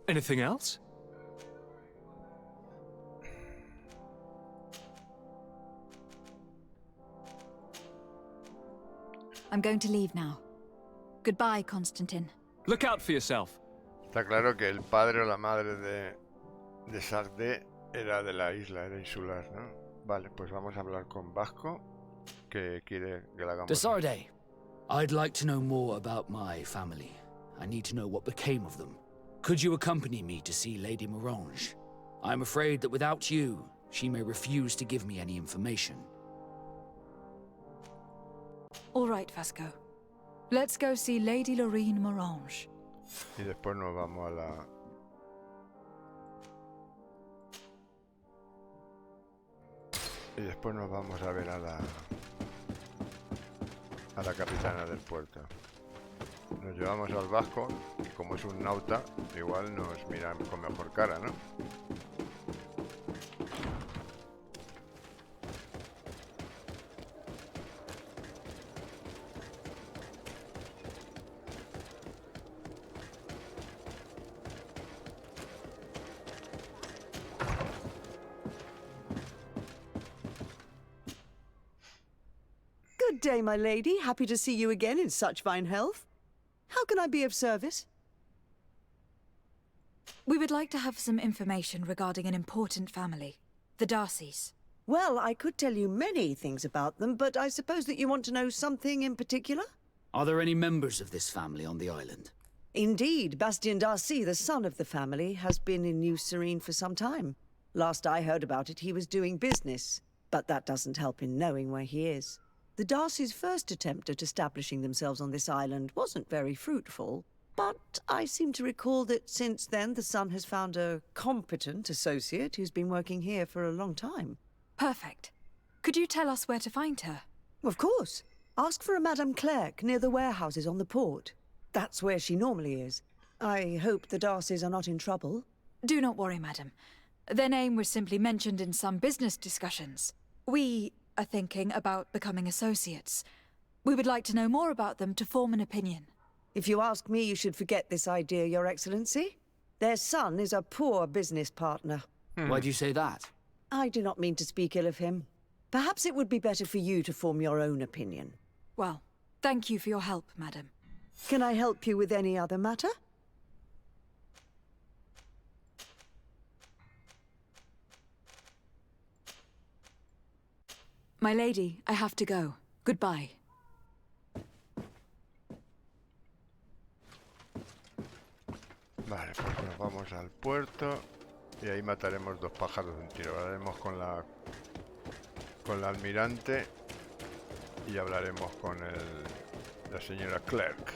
Anything else? I'm going to leave now. Goodbye, Constantine. Look out for yourself. Está claro que el padre o la madre de Sardet era de la isla, era insular, ¿no? Vale, pues vamos a hablar con Vasco, que quiere que la hagamos. DeSardet, I'd like to know more about my family. I need to know what became of them. Could you accompany me to see Lady Morange? I'm afraid that without you, she may refuse to give me any information. All right, Vasco. Let's go see Lady Lorraine Morange. Y después nos vamos a la... Y después nos vamos a ver a la capitana del puerto. Nos llevamos al vasco y como es un nauta, igual nos miran con mejor cara, ¿no? Good day, my lady. Happy to see you again in such fine health. How can I be of service? We would like to have some information regarding an important family, the Darcys. Well, I could tell you many things about them, but I suppose that you want to know something in particular? Are there any members of this family on the island? Indeed, Bastien Darcy, the son of the family, has been in New Serene for some time. Last I heard about it, he was doing business, but that doesn't help in knowing where he is. The Darcys' first attempt at establishing themselves on this island wasn't very fruitful, but I seem to recall that since then the son has found a competent associate who's been working here for a long time. Perfect. Could you tell us where to find her? Of course. Ask for a Madame Clerc near the warehouses on the port. That's where she normally is. I hope the Darcys are not in trouble. Do not worry, madam. Their name was simply mentioned in some business discussions. We are thinking about becoming associates. We would like to know more about them to form an opinion. If you ask me, you should forget this idea, Your Excellency. Their son is a poor business partner. Why do you say that? I do not mean to speak ill of him. Perhaps it would be better for you to form your own opinion. Well, thank you for your help, madam. Can I help you with any other matter? My lady, I have to go. Goodbye. Vale, pues nos vamos al puerto y ahí mataremos dos pájaros de un tiro. Hablaremos con la almirante y hablaremos con la señora Clerc.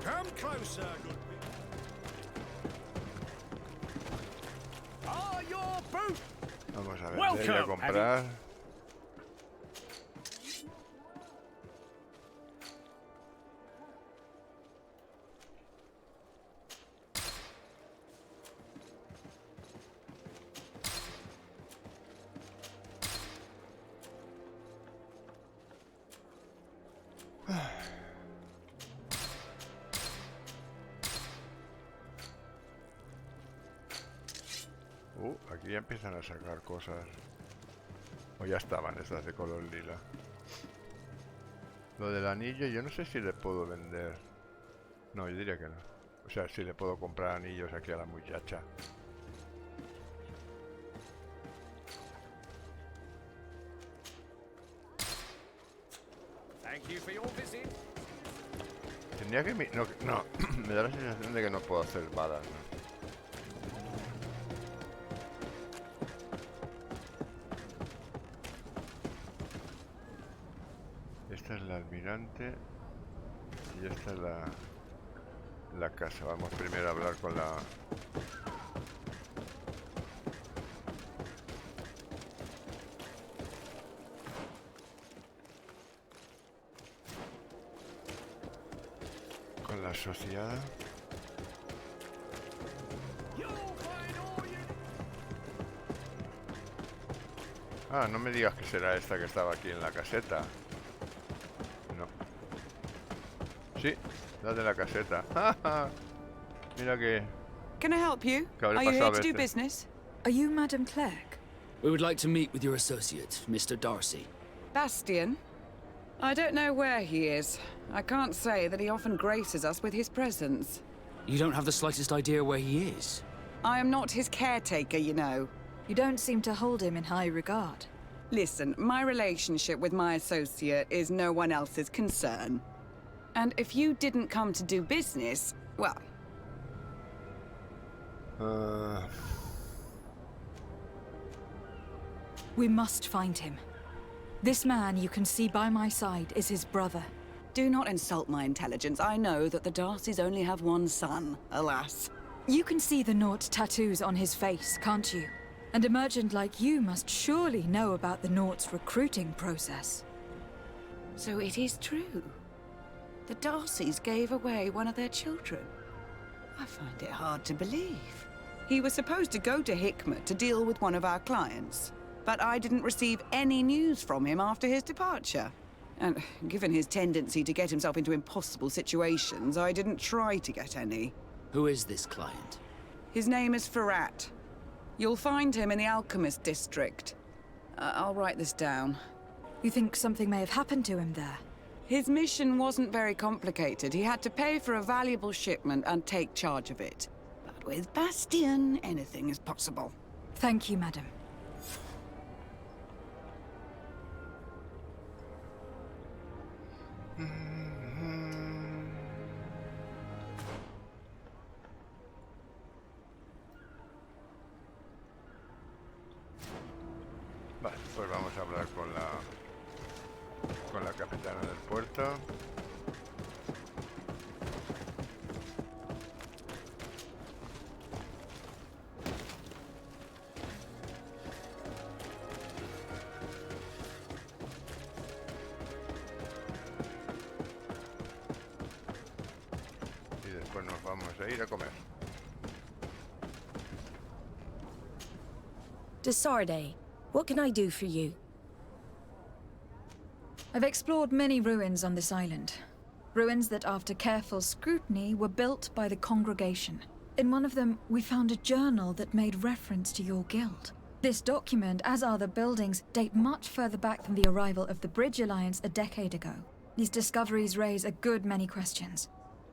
Come closer, good people. Are your boots? Vamos a vender y a comprar. Aquí ya empiezan a sacar cosas. O ya estaban estas de color lila. Lo del anillo, yo no sé si le puedo vender. No, yo diría que no. O sea, si le puedo comprar anillos aquí a la muchacha. Tendría que... No, me da la sensación de que no puedo hacer balas, ¿no? Esta es la almirante y esta es la casa. Vamos primero a hablar con la... con la asociada. Ah, no me digas que será esta que estaba aquí en la caseta. No. Sí, la de la caseta. Mira que... Can I help you? Are you here to do business? Are you Madame Clerc? We would like to meet with your associate, Mr. Darcy. Bastien? I don't know where he is. I can't say that he often graces us with his presence. You don't have the slightest idea where he is? I am not his caretaker, you know. You don't seem to hold him in high regard. Listen, my relationship with my associate is no one else's concern. And if you didn't come to do business, well... We must find him. This man you can see by my side is his brother. Do not insult my intelligence. I know that the Darcys only have one son, alas. You can see the Naught tattoos on his face, can't you? And a merchant like you must surely know about the Naught's recruiting process. So it is true. The Darcys gave away one of their children. I find it hard to believe. He was supposed to go to Hikmet to deal with one of our clients, but I didn't receive any news from him after his departure. And given his tendency to get himself into impossible situations, I didn't try to get any. Who is this client? His name is Ferrat. You'll find him in the Alchemist district. I'll write this down. You think something may have happened to him there? His mission wasn't very complicated. He had to pay for a valuable shipment and take charge of it. But with Bastion, anything is possible. Thank you, madam. Vale, pues vamos a hablar con la capitana del puerto. Y después nos vamos a ir a comer. Desarde, what can I do for you? I've explored many ruins on this island. Ruins that, after careful scrutiny, were built by the congregation. In one of them, we found a journal that made reference to your guild. This document, as are the buildings, date much further back than the arrival of the Bridge Alliance a decade ago. These discoveries raise a good many questions.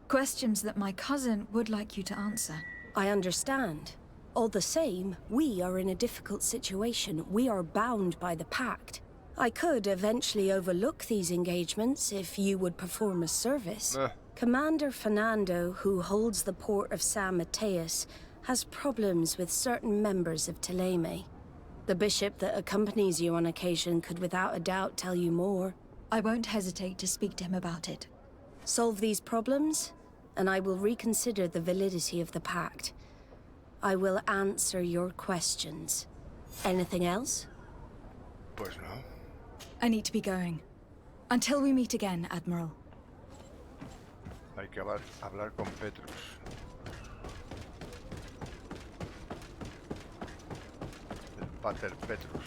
Questions that my cousin would like you to answer. I understand. All the same, we are in a difficult situation. We are bound by the pact. I could eventually overlook these engagements if you would perform a service. Commander Fernando, who holds the port of San Mateus, has problems with certain members of Teleme. The bishop that accompanies you on occasion could without a doubt tell you more. I won't hesitate to speak to him about it. Solve these problems, and I will reconsider the validity of the pact. I will answer your questions. Anything else? Pues no. I need to be going. Until we meet again, Admiral. Hay que hablar con Petrus. El Pater Petrus.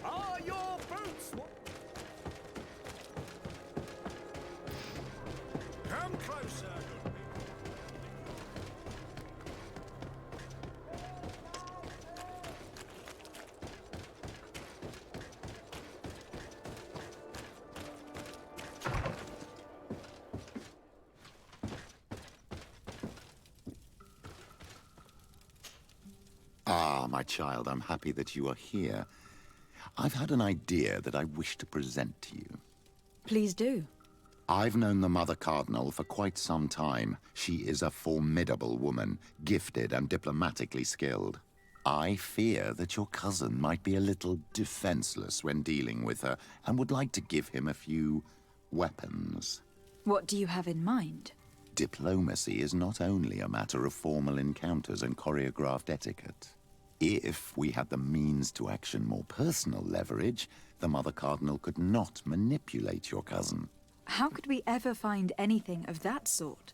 Are your boots? Come closer. Ah, my child, I'm happy that you are here. I've had an idea that I wish to present to you. Please do. I've known the Mother Cardinal for quite some time. She is a formidable woman, gifted and diplomatically skilled. I fear that your cousin might be a little defenseless when dealing with her and would like to give him a few weapons. What do you have in mind? Diplomacy is not only a matter of formal encounters and choreographed etiquette. If we had the means to action more personal leverage, the Mother Cardinal could not manipulate your cousin. How could we ever find anything of that sort?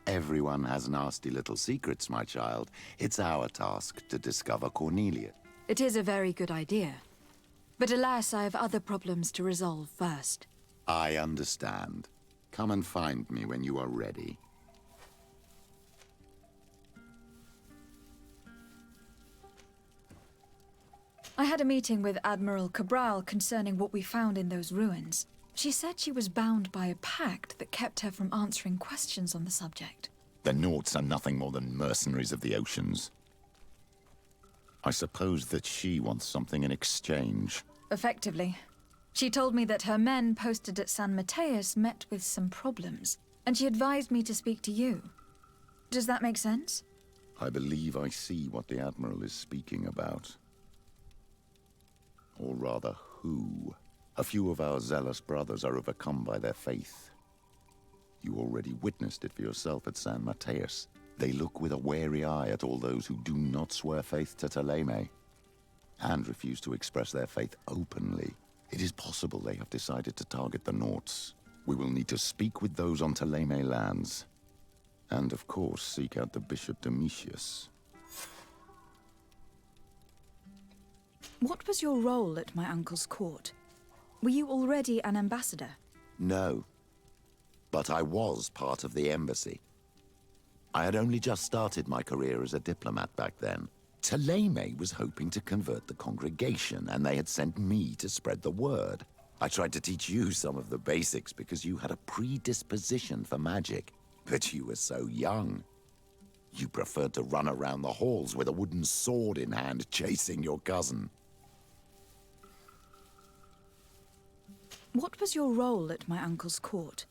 Everyone has nasty little secrets, my child. It's our task to discover Cornelia. It is a very good idea. But alas, I have other problems to resolve first. I understand. Come and find me when you are ready. I had a meeting with Admiral Cabral concerning what we found in those ruins. She said she was bound by a pact that kept her from answering questions on the subject. The Naughts are nothing more than mercenaries of the oceans. I suppose that she wants something in exchange. Effectively. She told me that her men posted at San Mateus met with some problems, and she advised me to speak to you. Does that make sense? I believe I see what the Admiral is speaking about. or rather who. A few of our zealous brothers are overcome by their faith. You already witnessed it for yourself at San Mateus. They look with a wary eye at all those who do not swear faith to Teleme, and refuse to express their faith openly. It is possible they have decided to target the Nauts. We will need to speak with those on Teleme lands, and of course seek out the Bishop Domitius. What was your role at my uncle's court? Were you already an ambassador? No, but I was part of the embassy. I had only just started my career as a diplomat back then. Teleme was hoping to convert the congregation, and they had sent me to spread the word. I tried to teach you some of the basics because you had a predisposition for magic, but you were so young. You preferred to run around the halls with a wooden sword in hand, chasing your cousin. What was your role at my uncle's court?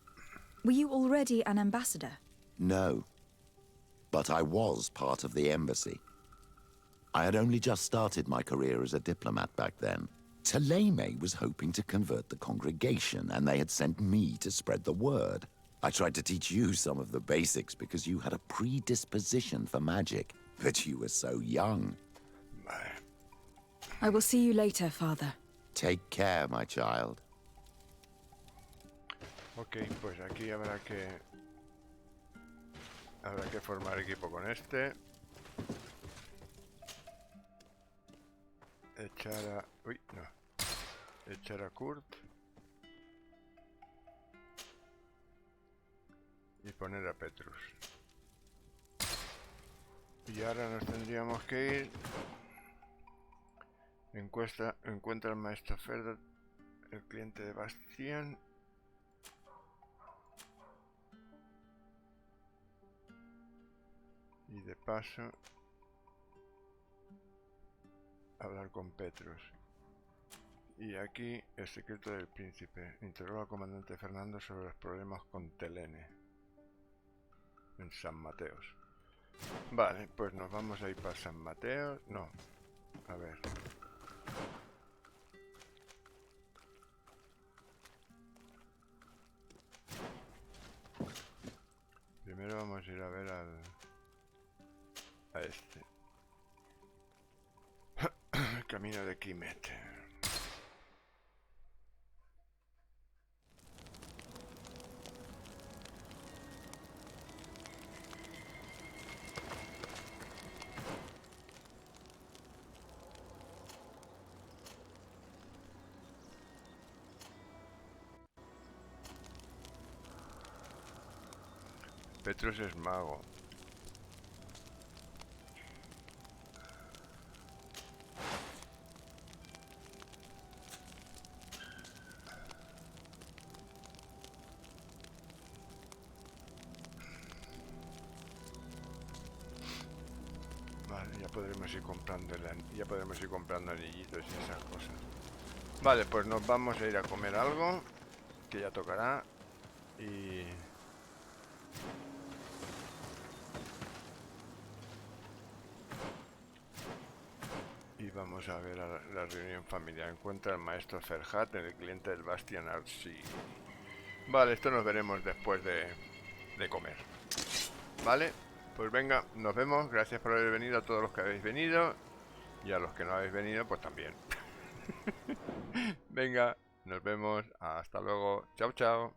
Were you already an ambassador? No, but I was part of the embassy. I had only just started my career as a diplomat back then. Teleme was hoping to convert the congregation, and they had sent me to spread the word. I tried to teach you some of the basics because you had a predisposition for magic, but you were so young. I will see you later, Father. Take care, my child. Ok, pues aquí habrá que formar equipo con este. Echar a... Uy, no. Echar a Kurt. Y poner a Petrus. Y ahora nos tendríamos que ir. Encuentra al maestro Ferda, el cliente de Bastián. Y de paso hablar con Petrus. Y aquí el secreto del príncipe. Interroga al comandante Fernando sobre los problemas con Telene en San Mateos. Vale, pues nos vamos a ir para San Mateos. No, a ver. Primero vamos a ir a ver a este. Camino de Quimet. Petrus es mago. Vale, ya podremos ir comprando anillitos y esas cosas. Vale, pues nos vamos a ir a comer algo, que ya tocará, y vamos a ver a la reunión familiar. Encuentra al maestro Ferhat en el cliente del Bastian Artsy. Vale, esto nos veremos después de comer. Vale, pues venga, nos vemos. Gracias por haber venido a todos los que habéis venido. Y a los que no habéis venido, pues también. Venga, nos vemos. Hasta luego. Chao, chao.